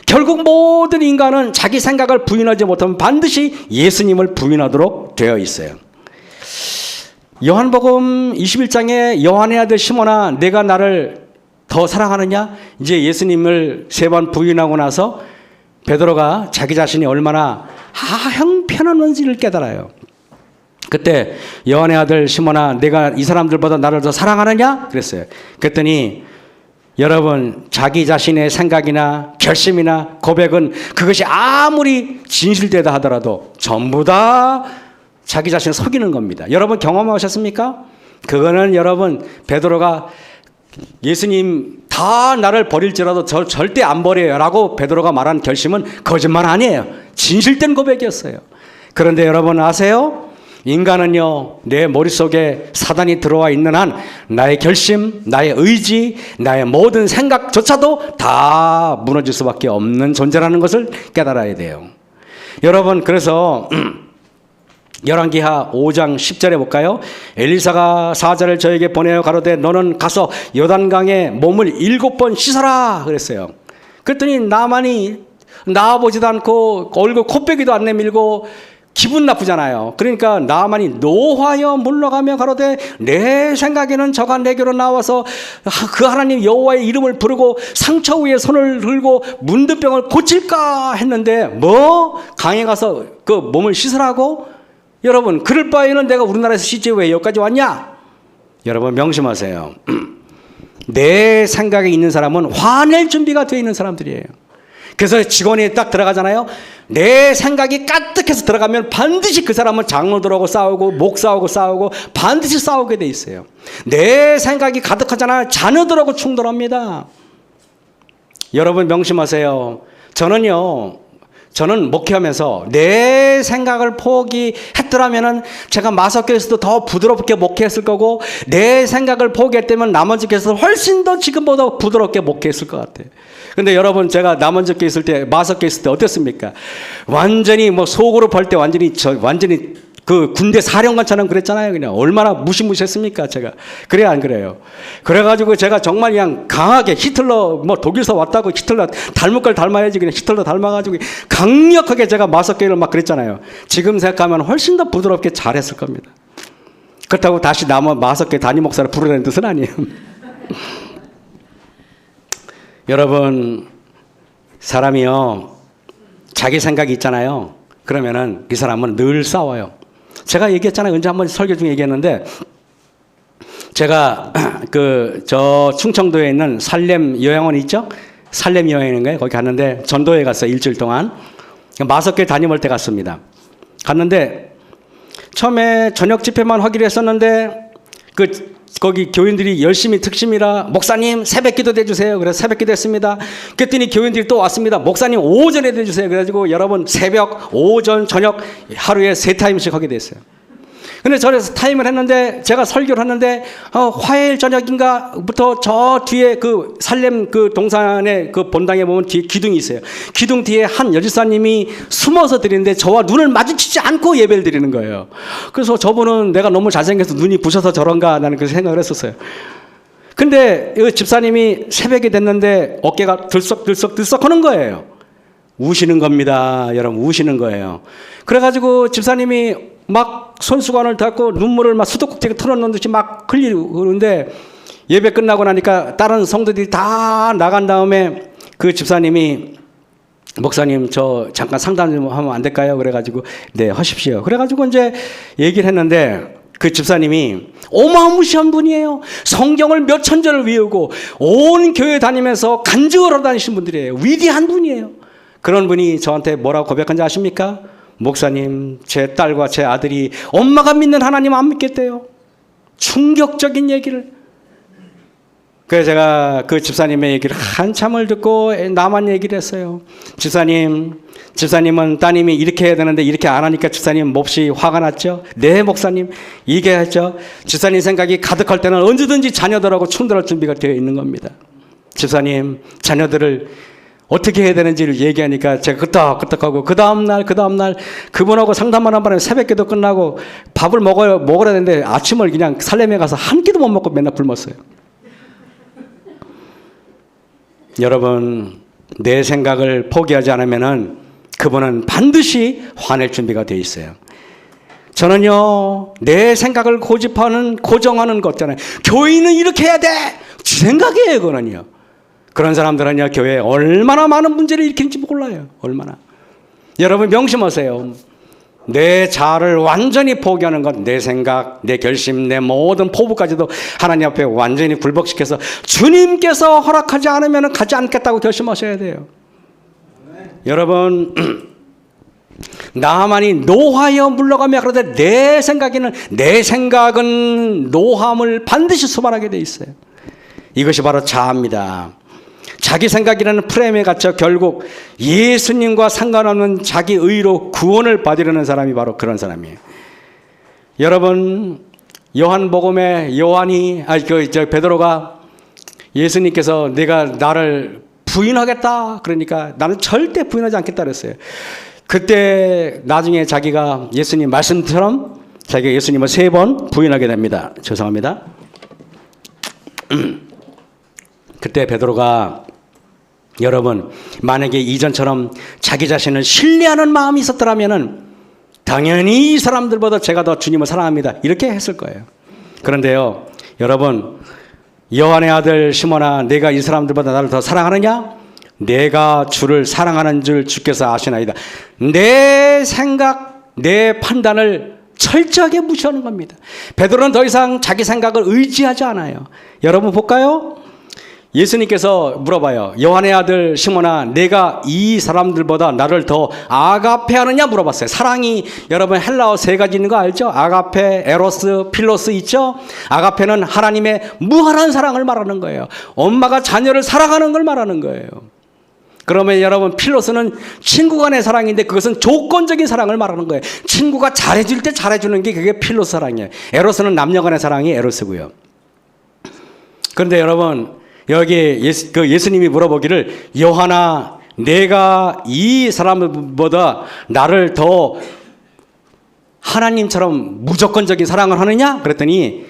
결국 모든 인간은 자기 생각을 부인하지 못하면 반드시 예수님을 부인하도록 되어 있어요. 요한복음 21장에 요한의 아들 시몬아 내가 나를 더 사랑하느냐? 이제 예수님을 3번 부인하고 나서 베드로가 자기 자신이 얼마나 형편없는지를 깨달아요. 그때 요한의 아들 시몬아 내가 이 사람들보다 나를 더 사랑하느냐? 그랬어요. 그랬더니 여러분 자기 자신의 생각이나 결심이나 고백은 그것이 아무리 진실되다 하더라도 전부 다 자기 자신을 속이는 겁니다. 여러분 경험하셨습니까? 그거는 여러분 베드로가 예수님 다 나를 버릴지라도 저 절대 안 버려요 라고 베드로가 말한 결심은 거짓말 아니에요. 진실된 고백이었어요. 그런데 여러분 아세요? 인간은요 내 머릿속에 사단이 들어와 있는 한 나의 결심, 나의 의지, 나의 모든 생각조차도 다 무너질 수밖에 없는 존재라는 것을 깨달아야 돼요. 여러분 그래서 열왕기하 5장 10절에 볼까요? 엘리사가 사자를 저에게 보내어 가로되 너는 가서 요단강에 몸을 7번 씻어라 그랬어요. 그랬더니 나만이 나와보지도 않고 얼굴 코빼기도 안 내밀고 기분 나쁘잖아요. 그러니까 나만이 노하여 물러가며 가로되 내 생각에는 저가 내게로 나와서 그 하나님 여호와의 이름을 부르고 상처 위에 손을 들고 문드병을 고칠까 했는데 뭐 강에 가서 그 몸을 씻으라고? 여러분 그럴 바에는 내가 우리나라에서 쉬지 왜 여기까지 왔냐? 여러분 명심하세요. 내 생각에 있는 사람은 화낼 준비가 되어 있는 사람들이에요. 그래서 직원이 딱 들어가잖아요. 내 생각이 까뜩해서 들어가면 반드시 그 사람은 장로들하고 싸우고 목 싸우고 반드시 싸우게 돼 있어요. 내 생각이 가득하잖아요. 자녀들하고 충돌합니다. 여러분 명심하세요. 저는 목회하면서 내 생각을 포기했더라면은 제가 마석교에서도 더 부드럽게 목회했을 거고 내 생각을 포기했다면 남원주 교회에서 훨씬 더 지금보다 부드럽게 목회했을 것 같아요. 근데 여러분 제가 남원주 교회 있을 때 마석교회 있을 때 어땠습니까? 완전히 뭐 속으로 벌 때 완전히 그 군대 사령관처럼 그랬잖아요. 그냥 얼마나 무시무시했습니까 제가. 그래야 안 그래요? 그래가지고 제가 정말 그냥 강하게 히틀러 뭐 독일서 왔다고 히틀러 닮을 걸 닮아야지 그냥 히틀러 닮아가지고 강력하게 제가 마석교회를 막 그랬잖아요. 지금 생각하면 훨씬 더 부드럽게 잘했을 겁니다. 그렇다고 다시 마석교회 담임 목사를 부르라는 뜻은 아니에요. 여러분 사람이요 자기 생각이 있잖아요. 그러면은 이 사람은 늘 싸워요. 제가 얘기했잖아요. 언제 한번 설교 중에 얘기했는데 제가 저 충청도에 있는 살렘 요양원 있죠? 살렘 요양원인가요? 거기 갔는데 전도회 갔어요. 일주일 동안. 마석교회 담임할 때 갔습니다. 갔는데 처음에 저녁 집회만 하기로 했었는데 거기 교인들이 열심히 특심이라 목사님 새벽 기도 해주세요. 그래서 새벽 기도 했습니다. 그랬더니 교인들이 또 왔습니다. 목사님 오전에 해주세요. 그래가지고 여러분 새벽, 오전, 저녁 하루에 3타임씩 하게 됐어요. 근데 저래서 타임을 했는데 제가 설교를 하는데 화요일 저녁인가부터 저 뒤에 그 살렘 그 동산의 그 본당에 보면 뒤에 기둥이 있어요. 기둥 뒤에 한 여집사님이 숨어서 드리는데 저와 눈을 마주치지 않고 예배를 드리는 거예요. 그래서 저분은 내가 너무 잘생겨서 눈이 부셔서 저런가 나는 그 생각을 했었어요. 근데 이 집사님이 새벽이 됐는데 어깨가 들썩들썩 하는 거예요. 우시는 겁니다. 여러분 우시는 거예요. 그래가지고 집사님이 막 손수건을 닫고 눈물을 막 수도꼭지에 틀어놓는 듯이 막 흘리고 그러는데 예배 끝나고 나니까 다른 성도들이 다 나간 다음에 그 집사님이 목사님 저 잠깐 상담 좀 하면 안 될까요? 그래가지고 네 하십시오. 그래가지고 이제 얘기를 했는데 그 집사님이 어마무시한 분이에요. 성경을 몇 천절을 외우고 온 교회 다니면서 간증을 다니신 분들이에요. 위대한 분이에요. 그런 분이 저한테 뭐라고 고백한지 아십니까? 목사님, 제 딸과 제 아들이 엄마가 믿는 하나님 안 믿겠대요. 충격적인 얘기를. 그래서 제가 그 집사님의 얘기를 한참을 듣고 나만 얘기를 했어요. 집사님은 따님이 이렇게 해야 되는데 이렇게 안 하니까 집사님 몹시 화가 났죠? 네, 목사님. 이게 했죠. 집사님 생각이 가득할 때는 언제든지 자녀들하고 충돌할 준비가 되어 있는 겁니다. 집사님, 자녀들을 어떻게 해야 되는지를 얘기하니까 제가 끄떡끄떡하고 그 다음날 그분하고 상담만 한 번에 새벽기도 끝나고 밥을 먹으라 했는데 아침을 그냥 살렘에 가서 한 끼도 못 먹고 맨날 굶었어요. 여러분 내 생각을 포기하지 않으면은 그분은 반드시 화낼 준비가 되어 있어요. 저는요 내 생각을 고정하는 거 있잖아요. 교인은 이렇게 해야 돼. 지 생각이에요 그거는요. 그런 사람들은요 교회에 얼마나 많은 문제를 일으키는지 몰라요. 얼마나. 여러분 명심하세요. 내 자아를 완전히 포기하는 것, 내 생각, 내 결심, 내 모든 포부까지도 하나님 앞에 완전히 굴복시켜서 주님께서 허락하지 않으면 가지 않겠다고 결심하셔야 돼요. 여러분 나만이 노하여 물러가며 그러되 내 생각은 노함을 반드시 수반하게 돼 있어요. 이것이 바로 자아입니다. 자기 생각이라는 프레임에 갇혀 결국 예수님과 상관없는 자기 의로 구원을 받으려는 사람이 바로 그런 사람이에요. 여러분 요한복음에 베드로가 예수님께서 내가 나를 부인하겠다 그러니까 나는 절대 부인하지 않겠다 그랬어요. 그때 나중에 자기가 예수님 말씀처럼 자기가 예수님을 3번 부인하게 됩니다. 죄송합니다. 그때 베드로가 여러분 만약에 이전처럼 자기 자신을 신뢰하는 마음이 있었더라면은 당연히 이 사람들보다 제가 더 주님을 사랑합니다. 이렇게 했을 거예요. 그런데요, 여러분, 요한의 아들 시몬아, 내가 이 사람들보다 나를 더 사랑하느냐? 내가 주를 사랑하는 줄 주께서 아시나이다. 내 생각, 내 판단을 철저하게 무시하는 겁니다. 베드로는 더 이상 자기 생각을 의지하지 않아요. 여러분 볼까요? 예수님께서 물어봐요. 요한의 아들 시몬아, 내가 이 사람들보다 나를 더 아가페하느냐 물어봤어요. 사랑이 여러분 헬라어 세 가지 있는 거 알죠? 아가페, 에로스, 필로스 있죠? 아가페는 하나님의 무한한 사랑을 말하는 거예요. 엄마가 자녀를 사랑하는 걸 말하는 거예요. 그러면 여러분, 필로스는 친구 간의 사랑인데 그것은 조건적인 사랑을 말하는 거예요. 친구가 잘해줄 때 잘해주는 게 그게 필로스 사랑이에요. 에로스는 남녀 간의 사랑이 에로스고요. 그런데 여러분, 여기 예수님이 물어보기를, 요한아, 내가 이 사람보다 나를 더 하나님처럼 무조건적인 사랑을 하느냐? 그랬더니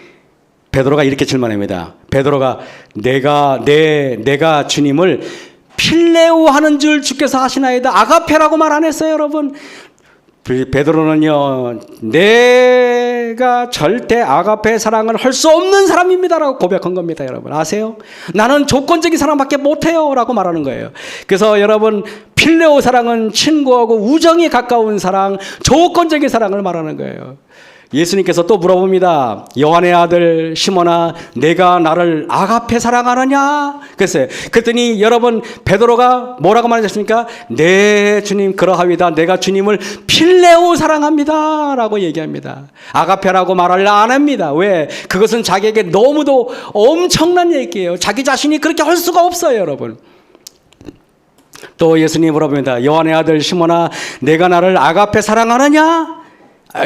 베드로가 이렇게 질문합니다. 베드로가 내가 주님을 필레오 하는 줄 주께서 아시나이다. 아가페라고 말 안 했어요, 여러분. 베드로는요, 내가 절대 아가페 사랑을 할 수 없는 사람입니다라고 고백한 겁니다, 여러분. 아세요? 나는 조건적인 사랑밖에 못해요 라고 말하는 거예요. 그래서 여러분, 필레오 사랑은 친구하고 우정이 가까운 사랑, 조건적인 사랑을 말하는 거예요. 예수님께서 또 물어봅니다. 요한의 아들 시몬아, 내가 나를 아가페 사랑하느냐? 그랬더니 여러분, 베드로가 뭐라고 말하셨습니까? 네 주님 그러하이다. 내가 주님을 필레오 사랑합니다 라고 얘기합니다. 아가페라고 말을 안 합니다. 왜? 그것은 자기에게 너무도 엄청난 얘기예요. 자기 자신이 그렇게 할 수가 없어요, 여러분. 또 예수님이 물어봅니다. 요한의 아들 시몬아, 내가 나를 아가페 사랑하느냐?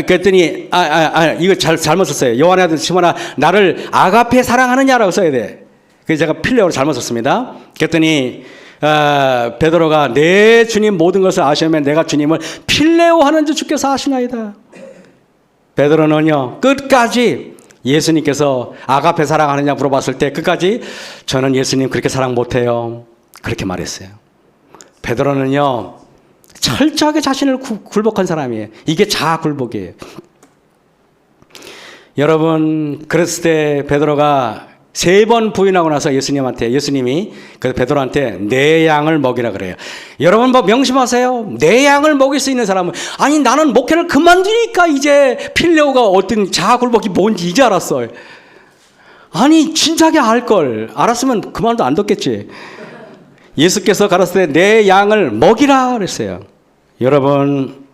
그랬더니 이거 잘못 썼어요. 요한의 아들 시몬아, 나를 아가페 사랑하느냐라고 써야 돼. 그래서 제가 필레오를 잘못 썼습니다. 그랬더니 베드로가 내 주님 모든 것을 아시면 내가 주님을 필레오 하는 줄 주께서 아시나이다. 베드로는요, 끝까지 예수님께서 아가페 사랑하느냐 물어봤을 때 끝까지 저는 예수님 그렇게 사랑 못해요, 그렇게 말했어요. 베드로는요, 철저하게 자신을 굴복한 사람이에요. 이게 자아 굴복이에요. 여러분, 그랬을 때 베드로가 3번 부인하고 나서 예수님이 그래서 베드로한테 내 양을 먹이라 그래요. 여러분 뭐 명심하세요. 내 양을 먹일 수 있는 사람은, 아니 나는 목회를 그만두니까 이제 필레오가 어떤 자아 굴복이 뭔지 이제 알았어요. 아니 진작에 알걸. 알았으면 그만도 안 뒀겠지. 예수께서 가르쳤을 때 내 양을 먹이라 그랬어요. 여러분,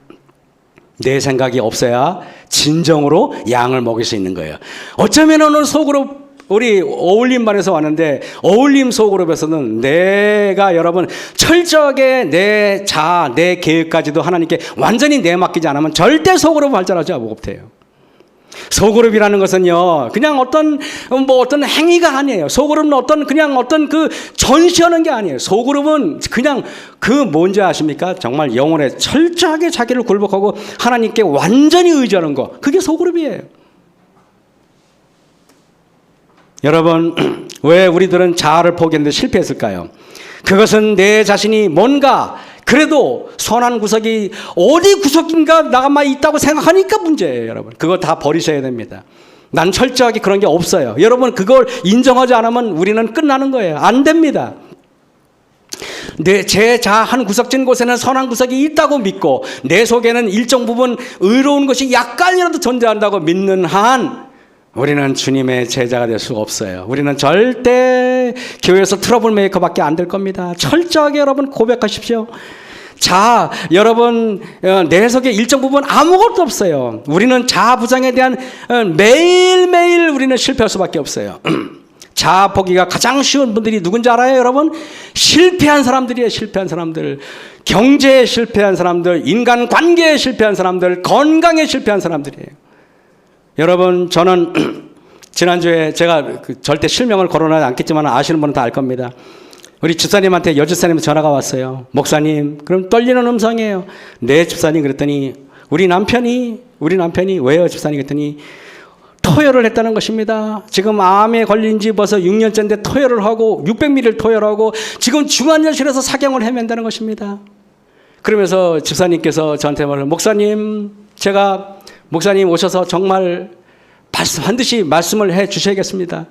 내 생각이 없어야 진정으로 양을 먹일 수 있는 거예요. 어쩌면 오늘 소그룹, 우리 어울림반에서 왔는데 어울림 소그룹에서는 내가 여러분 철저하게 내 자아, 내 계획까지도 하나님께 완전히 내맡기지 않으면 절대 소그룹 발전하지 못해요. 소그룹이라는 것은요, 그냥 어떤 행위가 아니에요. 소그룹은 그냥 그 전시하는 게 아니에요. 소그룹은 그냥 뭔지 아십니까? 정말 영혼에 철저하게 자기를 굴복하고 하나님께 완전히 의지하는 거. 그게 소그룹이에요. 여러분, 왜 우리들은 자아를 포기했는데 실패했을까요? 그것은 내 자신이 뭔가 그래도 선한 구석이 어디 구석인가 나가만 있다고 생각하니까 문제예요, 여러분. 그거 다 버리셔야 됩니다. 난 철저하게 그런 게 없어요. 여러분, 그걸 인정하지 않으면 우리는 끝나는 거예요. 안 됩니다. 제 자아 한 구석진 곳에는 선한 구석이 있다고 믿고 내 속에는 일정 부분 의로운 것이 약간이라도 존재한다고 믿는 한 우리는 주님의 제자가 될 수가 없어요. 우리는 절대 교회에서 트러블 메이커밖에 안 될 겁니다. 철저하게 여러분 고백하십시오. 자, 여러분, 내 속에 일정 부분 아무것도 없어요. 우리는 자아 부장에 대한 매일매일 우리는 실패할 수밖에 없어요. 자아 포기가 가장 쉬운 분들이 누군지 알아요, 여러분? 실패한 사람들이에요, 실패한 사람들. 경제에 실패한 사람들, 인간 관계에 실패한 사람들, 건강에 실패한 사람들이에요. 여러분, 저는 지난주에 제가 절대 실명을 거론하지 않겠지만 아시는 분은 다 알 겁니다. 우리 집사님한테 여집사님 전화가 왔어요. 목사님, 그럼 떨리는 음성이에요. 네, 집사님. 그랬더니 우리 남편이 왜요, 집사님? 그랬더니 토혈을 했다는 것입니다. 지금 암에 걸린 지 벌써 6년째인데 토혈을 하고 600ml를 토혈하고 지금 중환자실에서 사경을 헤맨다는 것입니다. 그러면서 집사님께서 저한테 말을, 목사님, 제가 목사님 오셔서 정말 반드시 말씀을 해 주셔야겠습니다.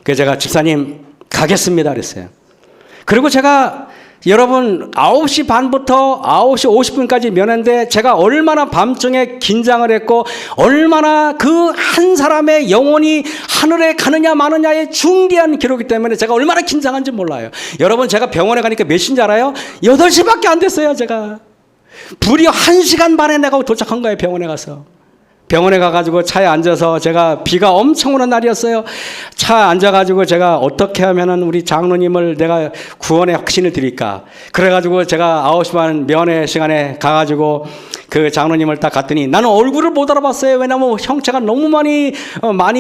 그래서 제가 집사님 가겠습니다 그랬어요. 그리고 제가 여러분 9시 반부터 9시 50분까지 면회인데 제가 얼마나 밤중에 긴장을 했고 얼마나 그 한 사람의 영혼이 하늘에 가느냐 마느냐의 중대한 기록이기 때문에 제가 얼마나 긴장한지 몰라요. 여러분 제가 병원에 가니까 몇 시인지 알아요? 8시밖에 안 됐어요. 제가 불이 1시간 만에 내가 도착한 거예요. 병원에 가서. 병원에 가가지고 차에 앉아서 제가 비가 엄청 오는 날이었어요. 차에 앉아가지고 제가 어떻게 하면은 우리 장로님을 내가 구원의 확신을 드릴까. 그래가지고 제가 9시 반 면회 시간에 가가지고 그 장로님을 딱 갔더니 나는 얼굴을 못 알아봤어요. 왜냐면 형체가 너무 많이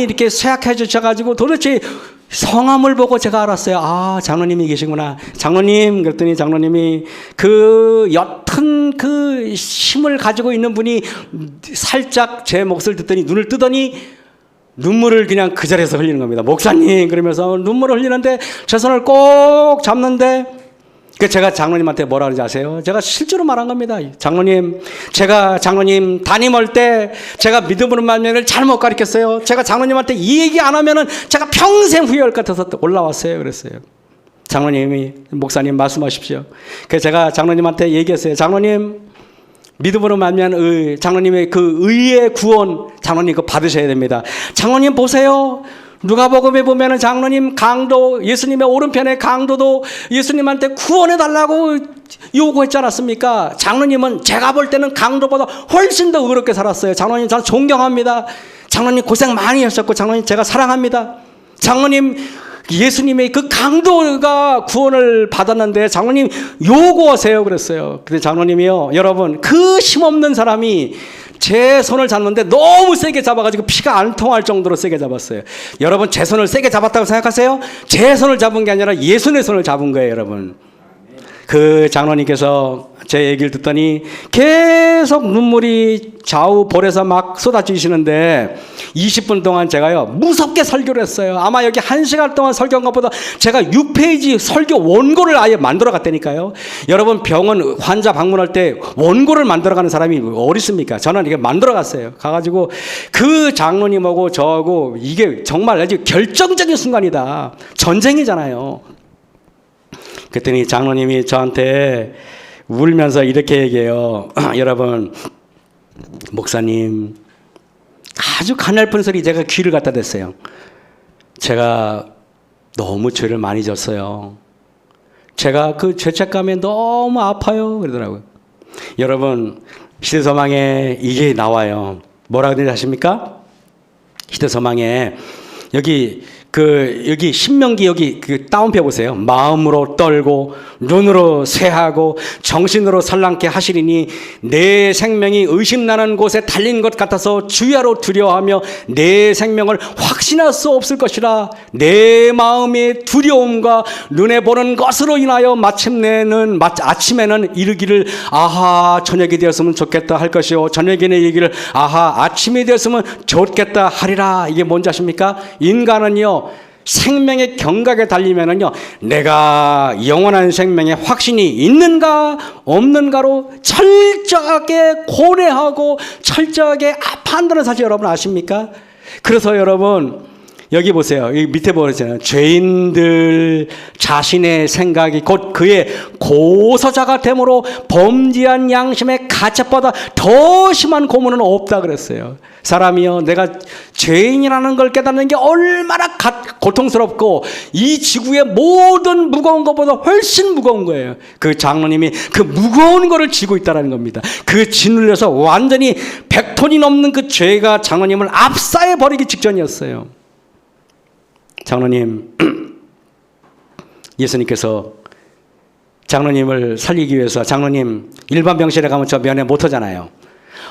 이렇게 쇠약해 주셔가지고 도대체 성함을 보고 제가 알았어요. 아, 장로님이 계시구나. 장로님, 그랬더니 장로님이 그 옅은 그 힘을 가지고 있는 분이 살짝 제 목소리를 듣더니 눈을 뜨더니 눈물을 그냥 그 자리에서 흘리는 겁니다. 목사님, 그러면서 눈물을 흘리는데 제 손을 꼭 잡는데 그 제가 장로님한테 뭐라 그러지 아세요? 제가 실제로 말한 겁니다. 장로님, 제가 장로님 담임할 때 제가 믿음으로 말면을 잘못 가르쳤어요. 제가 장로님한테 이 얘기 안 하면은 제가 평생 후회할 것 같아서 올라왔어요. 그랬어요. 장로님이 목사님 말씀하십시오. 그래서 제가 장로님한테 얘기했어요. 장로님, 믿음으로 말면 장로님의 그 의의 구원 장로님 그거 받으셔야 됩니다. 장로님 보세요. 누가복음에 보면은 장로님 강도 예수님의 오른편의 강도도 예수님한테 구원해 달라고 요구했지 않았습니까? 장로님은 제가 볼 때는 강도보다 훨씬 더 의롭게 살았어요. 장로님 저는 존경합니다. 장로님 고생 많이 하셨고 장로님 제가 사랑합니다. 장로님 예수님의 그 강도가 구원을 받았는데 장로님 요구하세요 그랬어요. 근데 장로님이요, 여러분 그 힘없는 사람이 제 손을 잡는데 너무 세게 잡아가지고 피가 안 통할 정도로 세게 잡았어요. 여러분 제 손을 세게 잡았다고 생각하세요? 제 손을 잡은 게 아니라 예수님의 손을 잡은 거예요. 여러분 그 장로님께서 제 얘기를 듣더니 계속 눈물이 좌우 볼에서 막 쏟아지시는데 20분 동안 제가요 무섭게 설교를 했어요. 아마 여기 1시간 동안 설교한 것보다 제가 6페이지 설교 원고를 아예 만들어 갔다니까요. 여러분 병원 환자 방문할 때 원고를 만들어 가는 사람이 어디 있습니까? 저는 이게 만들어 갔어요. 가가지고 그 장로님하고 저하고 이게 정말 아주 결정적인 순간이다. 전쟁이잖아요. 그랬더니 장로님이 저한테 울면서 이렇게 얘기해요. 여러분, 목사님, 아주 가냘픈 소리 제가 귀를 갖다 댔어요. 제가 너무 죄를 많이 졌어요. 제가 그 죄책감에 너무 아파요. 그러더라고요. 여러분, 히데소망에 이게 나와요. 뭐라고 되는지 아십니까? 히데소망에 여기 신명기 여기 그 다운표 보세요. 마음으로 떨고 눈으로 쇠하고 정신으로 살랑케 하시리니 내 생명이 의심나는 곳에 달린 것 같아서 주야로 두려워하며 내 생명을 확신할 수 없을 것이라. 내 마음의 두려움과 눈에 보는 것으로 인하여 마침내는 아침에는 이르기를 아하 저녁이 되었으면 좋겠다 할 것이요 저녁에는 이르기를 아하 아침이 되었으면 좋겠다 하리라. 이게 뭔지 아십니까? 인간은요 생명의 경각에 달리면은요 내가 영원한 생명의 확신이 있는가 없는가로 철저하게 고뇌하고 철저하게 판단을 사실 여러분 아십니까? 그래서 여러분 여기 보세요. 여기 밑에 보시잖아요. 죄인들 자신의 생각이 곧 그의 고소자가 되므로 범죄한 양심의 가책보다 더 심한 고문은 없다 그랬어요. 사람이요 내가 죄인이라는 걸 깨닫는 게 얼마나 고통스럽고 이 지구의 모든 무거운 것보다 훨씬 무거운 거예요. 그 장로님이 그 무거운 거를 지고 있다는 겁니다. 그 짓눌려서 완전히 100톤이 넘는 그 죄가 장로님을 압사해 버리기 직전이었어요. 장로님, 예수님께서 장로님을 살리기 위해서 장로님 일반 병실에 가면 저 면회 못 하잖아요.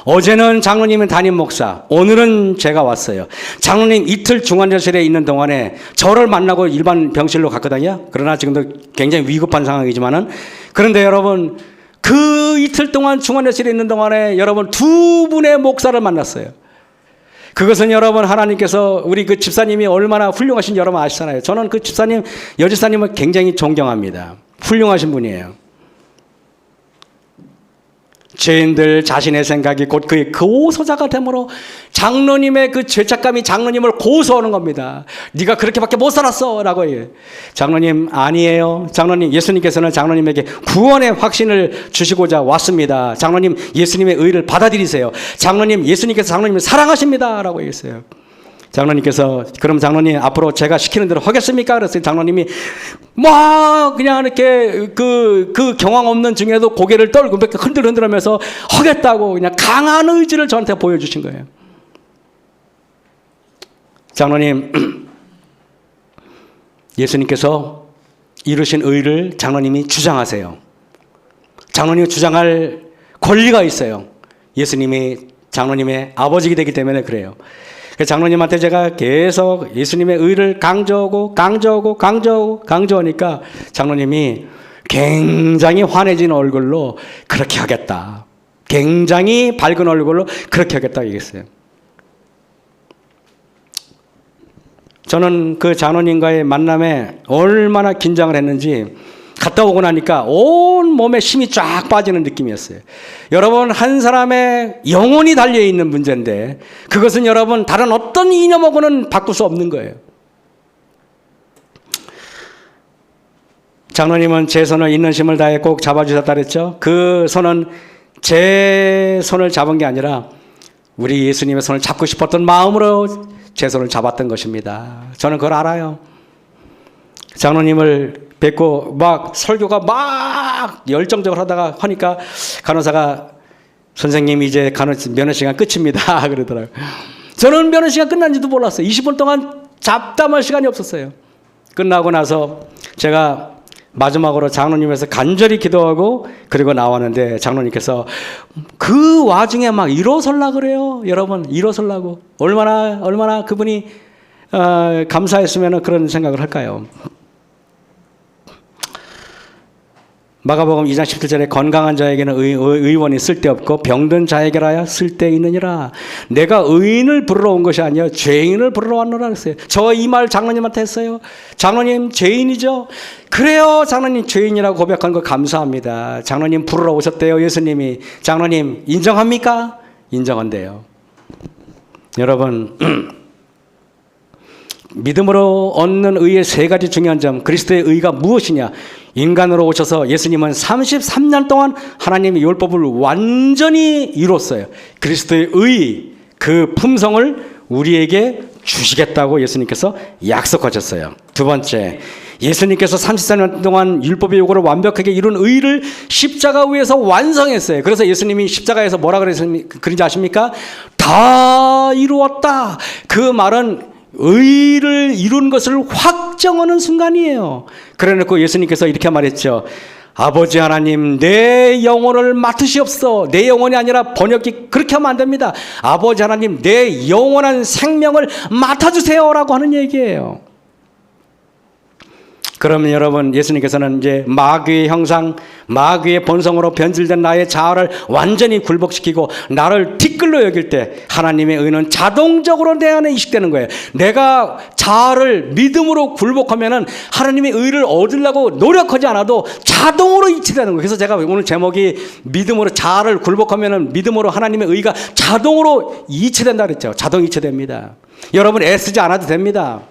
어제는 장로님은 담임 목사, 오늘은 제가 왔어요. 장로님 이틀 중환자실에 있는 동안에 저를 만나고 일반 병실로 갔거든요. 그러나 지금도 굉장히 위급한 상황이지만은 그런데 여러분 그 이틀 동안 중환자실에 있는 동안에 여러분 두 분의 목사를 만났어요. 그것은 여러분 하나님께서 우리 그 집사님이 얼마나 훌륭하신 여러분 아시잖아요. 저는 그 집사님, 여집사님을 굉장히 존경합니다. 훌륭하신 분이에요. 죄인들 자신의 생각이 곧 그의 고소자가 되므로 장로님의 그 죄책감이 장로님을 고소하는 겁니다. 네가 그렇게밖에 못 살았어 라고 해요. 장로님 아니에요. 장로님, 예수님께서는 장로님에게 구원의 확신을 주시고자 왔습니다. 장로님, 예수님의 의를 받아들이세요. 장로님, 예수님께서 장로님을 사랑하십니다 라고 했어요. 장로님께서 그럼 장로님 앞으로 제가 시키는 대로 하겠습니까? 그랬어요. 장로님이 막 그냥 이렇게 그 경황 없는 중에도 고개를 떨고 흔들흔들하면서 하겠다고 그냥 강한 의지를 저한테 보여주신 거예요. 장로님, 예수님께서 이루신 의를 장로님이 주장하세요. 장로님이 주장할 권리가 있어요. 예수님이 장로님의 아버지가 되기 때문에 그래요. 장로님한테 제가 계속 예수님의 의를 강조하니까 장로님이 굉장히 환해진 얼굴로 그렇게 하겠다. 굉장히 밝은 얼굴로 그렇게 하겠다 얘기했어요. 저는 그 장로님과의 만남에 얼마나 긴장을 했는지 갔다 오고 나니까 온 몸에 힘이 쫙 빠지는 느낌이었어요. 여러분, 한 사람의 영혼이 달려있는 문제인데 그것은 여러분 다른 어떤 이념하고는 바꿀 수 없는 거예요. 장로님은 제 손을 있는 힘을 다해 꼭 잡아주셨다 그랬죠. 그 손은 제 손을 잡은 게 아니라 우리 예수님의 손을 잡고 싶었던 마음으로 제 손을 잡았던 것입니다. 저는 그걸 알아요. 장로님을 뵙고 막 설교가 막 열정적으로 하다가 하니까 간호사가 선생님 이제 면회 시간 끝입니다 그러더라고요. 저는 면회 시간 끝난지도 몰랐어요. 20분 동안 잡담할 시간이 없었어요. 끝나고 나서 제가 마지막으로 장로님에서 간절히 기도하고 그리고 나왔는데 장로님께서 그 와중에 막 일어설라 그래요. 여러분, 일어설라고 얼마나 그분이 감사했으면 그런 생각을 할까요? 마가복음 2장 17절에 건강한 자에게는 의원이 쓸데없고 병든 자에게라야 쓸데있느니라. 내가 의인을 부르러 온 것이 아니라 죄인을 부르러 왔노라 그랬어요. 저 이 말 장로님한테 했어요. 장로님 죄인이죠? 그래요, 장로님 죄인이라고 고백한 거 감사합니다. 장로님 부르러 오셨대요, 예수님이. 장로님 인정합니까? 인정한대요. 여러분, 믿음으로 얻는 의의 세 가지 중요한 점, 그리스도의 의가 무엇이냐? 인간으로 오셔서 예수님은 33년 동안 하나님의 율법을 완전히 이뤘어요. 그리스도의 의, 그 품성을 우리에게 주시겠다고 예수님께서 약속하셨어요. 두 번째, 예수님께서 34년 동안 율법의 요구를 완벽하게 이룬 의를 십자가 위에서 완성했어요. 그래서 예수님이 십자가에서 뭐라 그런지 아십니까? 다 이루었다. 그 말은 의를 이룬 것을 확정하는 순간이에요. 그래놓고 예수님께서 이렇게 말했죠. 아버지 하나님, 내 영혼을 맡으시옵소서. 내 영혼이 아니라 번역이 그렇게 하면 안 됩니다. 아버지 하나님, 내 영원한 생명을 맡아주세요 라고 하는 얘기예요. 그러면 여러분, 예수님께서는 이제 마귀의 형상, 마귀의 본성으로 변질된 나의 자아를 완전히 굴복시키고 나를 티끌로 여길 때 하나님의 의는 자동적으로 내 안에 이식되는 거예요. 내가 자아를 믿음으로 굴복하면은 하나님의 의를 얻으려고 노력하지 않아도 자동으로 이치되는 거예요. 그래서 제가 오늘 제목이 믿음으로 자아를 굴복하면은 믿음으로 하나님의 의가 자동으로 이치된다 그랬죠. 자동 이치됩니다. 여러분 애쓰지 않아도 됩니다.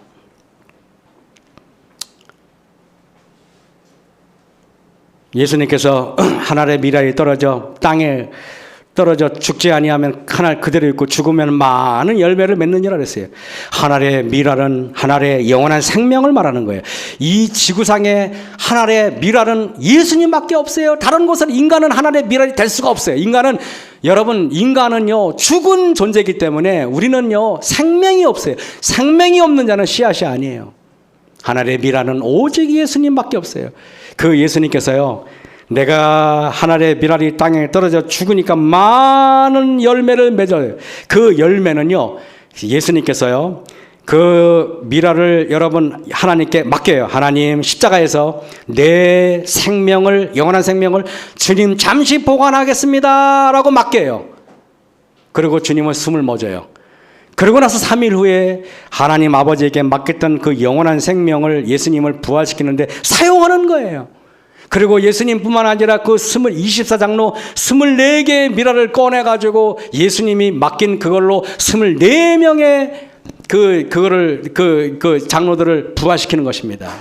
예수님께서 하늘의 미랄이 떨어져 땅에 떨어져 죽지 아니하면 하늘 그대로 있고 죽으면 많은 열매를 맺느니라 그랬어요. 하늘의 미랄은 하늘의 영원한 생명을 말하는 거예요. 이 지구상에 하늘의 미랄은 예수님밖에 없어요. 다른 곳은 인간은 하늘의 미랄이 될 수가 없어요. 여러분 인간은요 죽은 존재이기 때문에 우리는요 생명이 없어요. 생명이 없는 자는 씨앗이 아니에요. 하늘의 미랄은 오직 예수님밖에 없어요. 그 예수님께서요, 내가 하늘의 미랄이 땅에 떨어져 죽으니까 많은 열매를 맺어요. 그 열매는요, 예수님께서요, 그 미랄을 여러분 하나님께 맡겨요. 하나님 십자가에서 내 생명을, 영원한 생명을 주님 잠시 보관하겠습니다 라고 맡겨요. 그리고 주님은 숨을 멎어요. 그러고 나서 3일 후에 하나님 아버지에게 맡겼던 그 영원한 생명을 예수님을 부활시키는데 사용하는 거예요. 그리고 예수님뿐만 아니라 그 24장로 24개의 미라를 꺼내가지고 예수님이 맡긴 그걸로 24명의 그 장로들을 부활시키는 것입니다.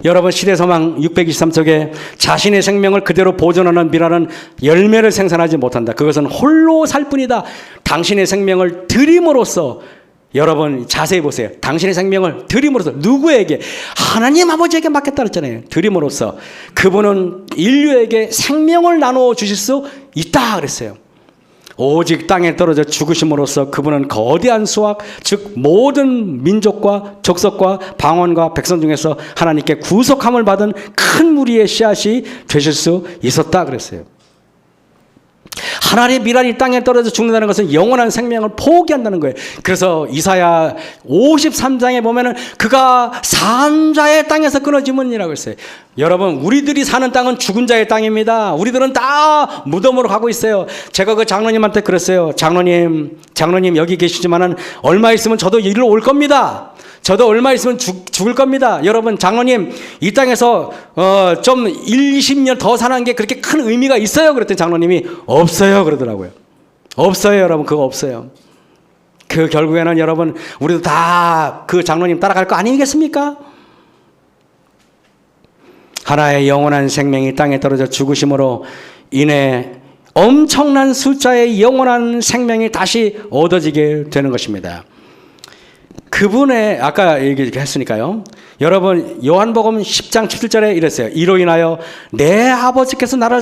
여러분, 시대서망 623쪽에 자신의 생명을 그대로 보존하는 미라는 열매를 생산하지 못한다. 그것은 홀로 살 뿐이다. 당신의 생명을 드림으로써, 여러분 자세히 보세요. 당신의 생명을 드림으로써 누구에게? 하나님 아버지에게 맡겼다 그랬잖아요. 드림으로써 그분은 인류에게 생명을 나누어 주실 수 있다 그랬어요. 오직 땅에 떨어져 죽으심으로써 그분은 거대한 수확, 즉 모든 민족과 족속과 방언과 백성 중에서 하나님께 구속함을 받은 큰 무리의 씨앗이 되실 수 있었다 그랬어요. 하나님의 미랄이 땅에 떨어져 죽는다는 것은 영원한 생명을 포기한다는 거예요. 그래서 이사야 53장에 보면은 그가 산 자의 땅에서 끊어지면이라고 했어요. 여러분, 우리들이 사는 땅은 죽은 자의 땅입니다. 우리들은 다 무덤으로 가고 있어요. 제가 그 장로님한테 그랬어요. 장로님 여기 계시지만은 얼마 있으면 저도 이리로 올 겁니다. 저도 얼마 있으면 죽을 겁니다. 여러분, 장로님 이 땅에서 좀 20년 더 사는 게 그렇게 큰 의미가 있어요? 그랬더니 장로님이 없어요 그러더라고요. 없어요, 여러분. 그거 없어요. 그 결국에는 여러분, 우리도 다 그 장로님 따라갈 거 아니겠습니까? 하나의 영원한 생명이 땅에 떨어져 죽으심으로 인해 엄청난 숫자의 영원한 생명이 다시 얻어지게 되는 것입니다. 그분의, 아까 얘기했으니까요. 여러분, 요한복음 10장 17절에 이랬어요. 이로 인하여 내 아버지께서 나를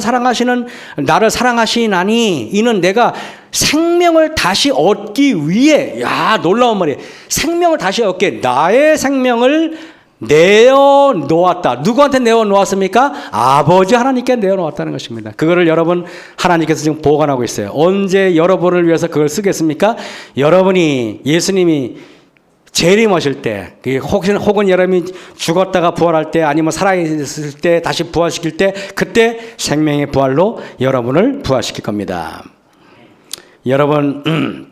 사랑하시나니 이는 내가 생명을 다시 얻기 위해, 야, 놀라운 말이에요. 생명을 다시 얻게 나의 생명을 내어놓았다. 누구한테 내어놓았습니까? 아버지 하나님께 내어놓았다는 것입니다. 그거를 여러분, 하나님께서 지금 보관하고 있어요. 언제 여러분을 위해서 그걸 쓰겠습니까? 여러분이, 예수님이 재림하실 때, 혹은 여러분이 죽었다가 부활할 때, 아니면 살아있을 때 다시 부활시킬 때, 그때 생명의 부활로 여러분을 부활시킬 겁니다. 여러분,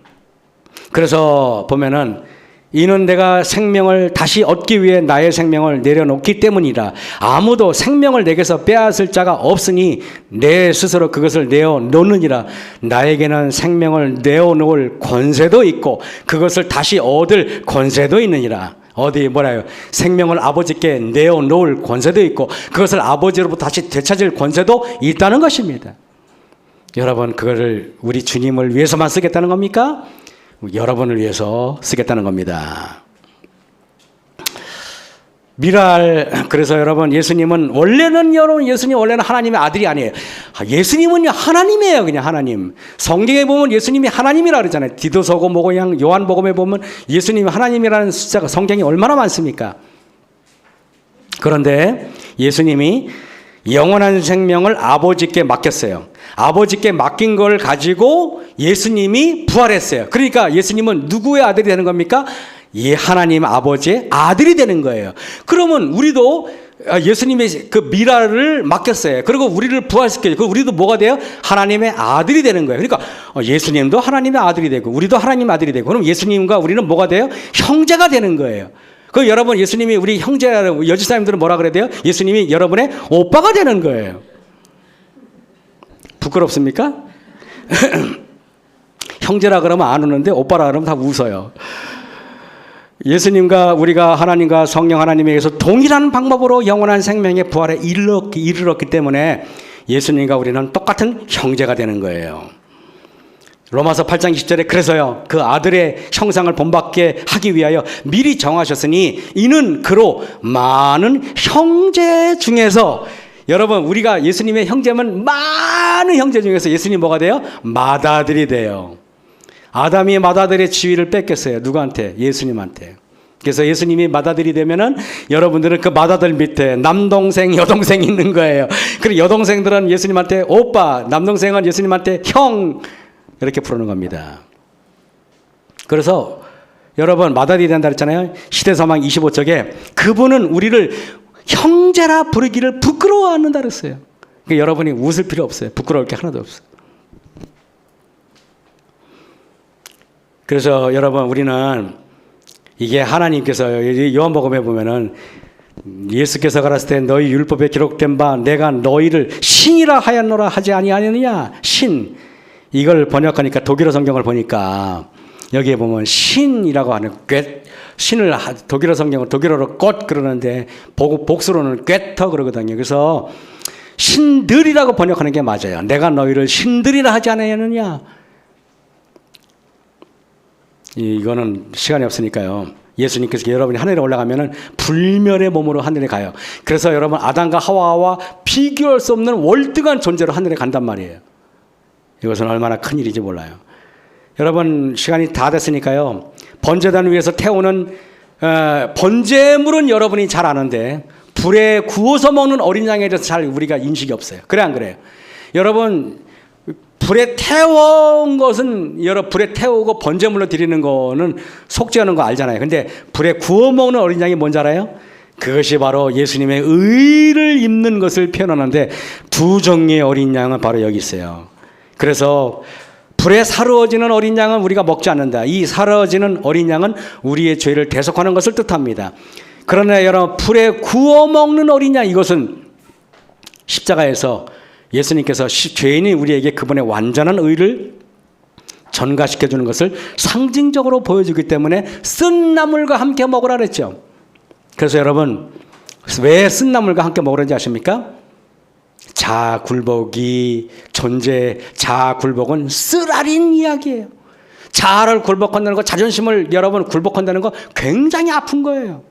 그래서 보면은 이는 내가 생명을 다시 얻기 위해 나의 생명을 내려놓기 때문이라. 아무도 생명을 내게서 빼앗을 자가 없으니 내 스스로 그것을 내어놓느니라. 나에게는 생명을 내어놓을 권세도 있고 그것을 다시 얻을 권세도 있느니라. 어디 뭐라요? 생명을 아버지께 내어놓을 권세도 있고 그것을 아버지로부터 다시 되찾을 권세도 있다는 것입니다. 여러분, 그거를 우리 주님을 위해서만 쓰겠다는 겁니까? 여러분을 위해서 쓰겠다는 겁니다. 그래서 여러분, 예수님은 원래는 하나님의 아들이 아니에요. 예수님은 하나님이에요. 그냥 하나님. 성경에 보면 예수님이 하나님이라 그러잖아요. 디도서고 뭐고 그냥 요한복음에 보면 예수님이 하나님이라는 숫자가 성경이 얼마나 많습니까? 그런데 예수님이 영원한 생명을 아버지께 맡겼어요. 아버지께 맡긴 걸 가지고 예수님이 부활했어요. 그러니까 예수님은 누구의 아들이 되는 겁니까? 하나님 아버지의 아들이 되는 거예요. 그러면 우리도 예수님의 그 미라를 맡겼어요. 그리고 우리를 부활시켜요. 그럼 우리도 뭐가 돼요? 하나님의 아들이 되는 거예요. 그러니까 예수님도 하나님의 아들이 되고 우리도 하나님의 아들이 되고 그럼 예수님과 우리는 뭐가 돼요? 형제가 되는 거예요. 그 여러분, 예수님이 우리 형제라고, 여지사님들은 뭐라 그래야 돼요? 예수님이 여러분의 오빠가 되는 거예요. 부끄럽습니까? 형제라 그러면 안 우는데 오빠라 그러면 다 웃어요. 예수님과 우리가 하나님과 성령 하나님에게서 동일한 방법으로 영원한 생명의 부활에 이르렀기 때문에 예수님과 우리는 똑같은 형제가 되는 거예요. 로마서 8장 20절에 그래서요, 그 아들의 형상을 본받게 하기 위하여 미리 정하셨으니 이는 그로 많은 형제 중에서, 여러분, 우리가 예수님의 형제면 많은 형제 중에서 예수님 뭐가 돼요? 맏아들이 돼요. 아담이 맏아들의 지위를 뺏겼어요. 누구한테? 예수님한테. 그래서 예수님이 맏아들이 되면은 여러분들은 그 맏아들 밑에 남동생, 여동생이 있는 거예요. 그리고 여동생들은 예수님한테 오빠, 남동생은 예수님한테 형, 이렇게 부르는 겁니다. 그래서 여러분, 맏아들이 된다 그랬잖아요. 시대서망 25쪽에 그분은 우리를 형제라 부르기를 부끄러워한다 그랬어요. 그러니까 여러분이 웃을 필요 없어요. 부끄러울 게 하나도 없어요. 그래서 여러분, 우리는 이게 하나님께서 요한복음에 보면은 예수께서 가라사대 때 너희 율법에 기록된 바 내가 너희를 신이라 하였노라 하지 아니하느냐. 신, 이걸 번역하니까 독일어 성경을 보니까 여기에 보면 신이라고 하는 꿰, 신을 독일어 성경을 독일어로 꽃 그러는데 복수로는 꿰터 그러거든요. 그래서 신들이라고 번역하는 게 맞아요. 내가 너희를 신들이라 하지 않았느냐. 이거는 시간이 없으니까요. 예수님께서 여러분이 하늘에 올라가면은 불멸의 몸으로 하늘에 가요. 그래서 여러분 아담과 하와와 비교할 수 없는 월등한 존재로 하늘에 간단 말이에요. 이것은 얼마나 큰 일인지 몰라요. 여러분 시간이 다 됐으니까요. 번제단 위에서 태우는 번제물은 여러분이 잘 아는데 불에 구워서 먹는 어린 양에 대해서 잘 우리가 인식이 없어요. 그래 안 그래요? 여러분 불에 태운 것은 불에 태우고 번제물로 드리는 거는 속죄하는 거 알잖아요. 근데 불에 구워 먹는 어린 양이 뭔지 알아요? 그것이 바로 예수님의 의를 입는 것을 표현하는데 두 종류의 어린 양은 바로 여기 있어요. 그래서 불에 사르워지는 어린 양은 우리가 먹지 않는다. 이 사르워지는 어린 양은 우리의 죄를 대속하는 것을 뜻합니다. 그러나 여러분 불에 구워 먹는 어린 양, 이것은 십자가에서 예수님께서 죄인이 우리에게 그분의 완전한 의를 전가시켜 주는 것을 상징적으로 보여주기 때문에 쓴 나물과 함께 먹으라 그랬죠. 그래서 여러분 왜 쓴 나물과 함께 먹으라는지 아십니까? 자굴복이 존재, 자굴복은 쓰라린 이야기예요. 자아를 굴복한다는 거, 자존심을 여러분 굴복한다는 거 굉장히 아픈 거예요.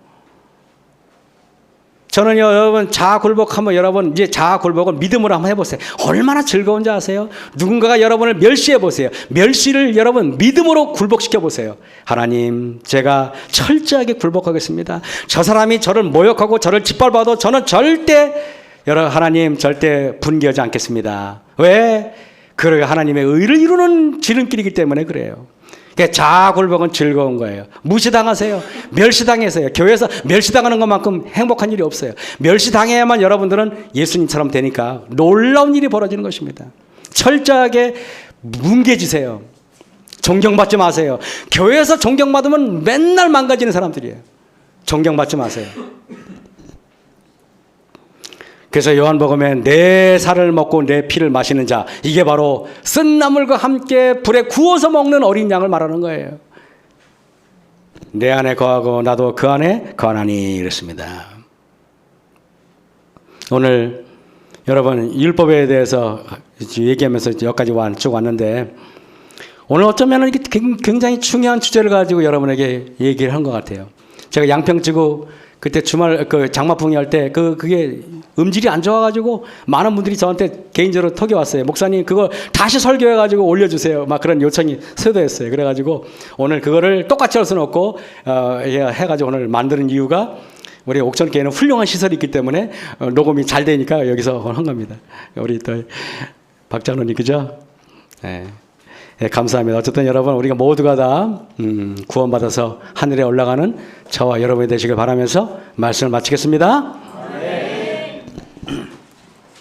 저는요, 여러분, 자아 굴복하면 여러분, 이제 자아 굴복을 믿음으로 한번 해보세요. 얼마나 즐거운지 아세요? 누군가가 여러분을 멸시해 보세요. 멸시를 여러분, 믿음으로 굴복시켜 보세요. 하나님, 제가 철저하게 굴복하겠습니다. 저 사람이 저를 모욕하고 저를 짓밟아도 저는 절대, 하나님, 절대 분개하지 않겠습니다. 왜? 그래요. 하나님의 의를 이루는 지름길이기 때문에 그래요. 자아 굴복은 즐거운 거예요. 무시당하세요. 멸시당해서요. 교회에서 멸시당하는 것만큼 행복한 일이 없어요. 멸시당해야만 여러분들은 예수님처럼 되니까 놀라운 일이 벌어지는 것입니다. 철저하게 뭉개지세요. 존경받지 마세요. 교회에서 존경받으면 맨날 망가지는 사람들이에요. 존경받지 마세요. 그래서 요한복음에 내 살을 먹고 내 피를 마시는 자, 이게 바로 쓴 나물과 함께 불에 구워서 먹는 어린 양을 말하는 거예요. 내 안에 거하고 나도 그 안에 거하나니 이랬습니다. 오늘 여러분 율법에 대해서 얘기하면서 여기까지 쭉 왔는데 오늘 어쩌면 굉장히 중요한 주제를 가지고 여러분에게 얘기를 한 것 같아요. 제가 양평지구 그때 주말 장마풍이 할 때 그게 음질이 안 좋아가지고 많은 분들이 저한테 개인적으로 톡이 왔어요. 목사님 그거 다시 설교해가지고 올려주세요. 막 그런 요청이 쇄도했어요. 그래가지고 오늘 그거를 똑같이 할 수는 없고 해가지고 오늘 만드는 이유가 우리 옥천교회는 훌륭한 시설이 있기 때문에 녹음이 잘 되니까 여기서 한 겁니다. 우리 또 박장로님 그죠? 네. 네, 감사합니다. 어쨌든 여러분 우리가 모두가 다 구원받아서 하늘에 올라가는 저와 여러분이 되시길 바라면서 말씀을 마치겠습니다.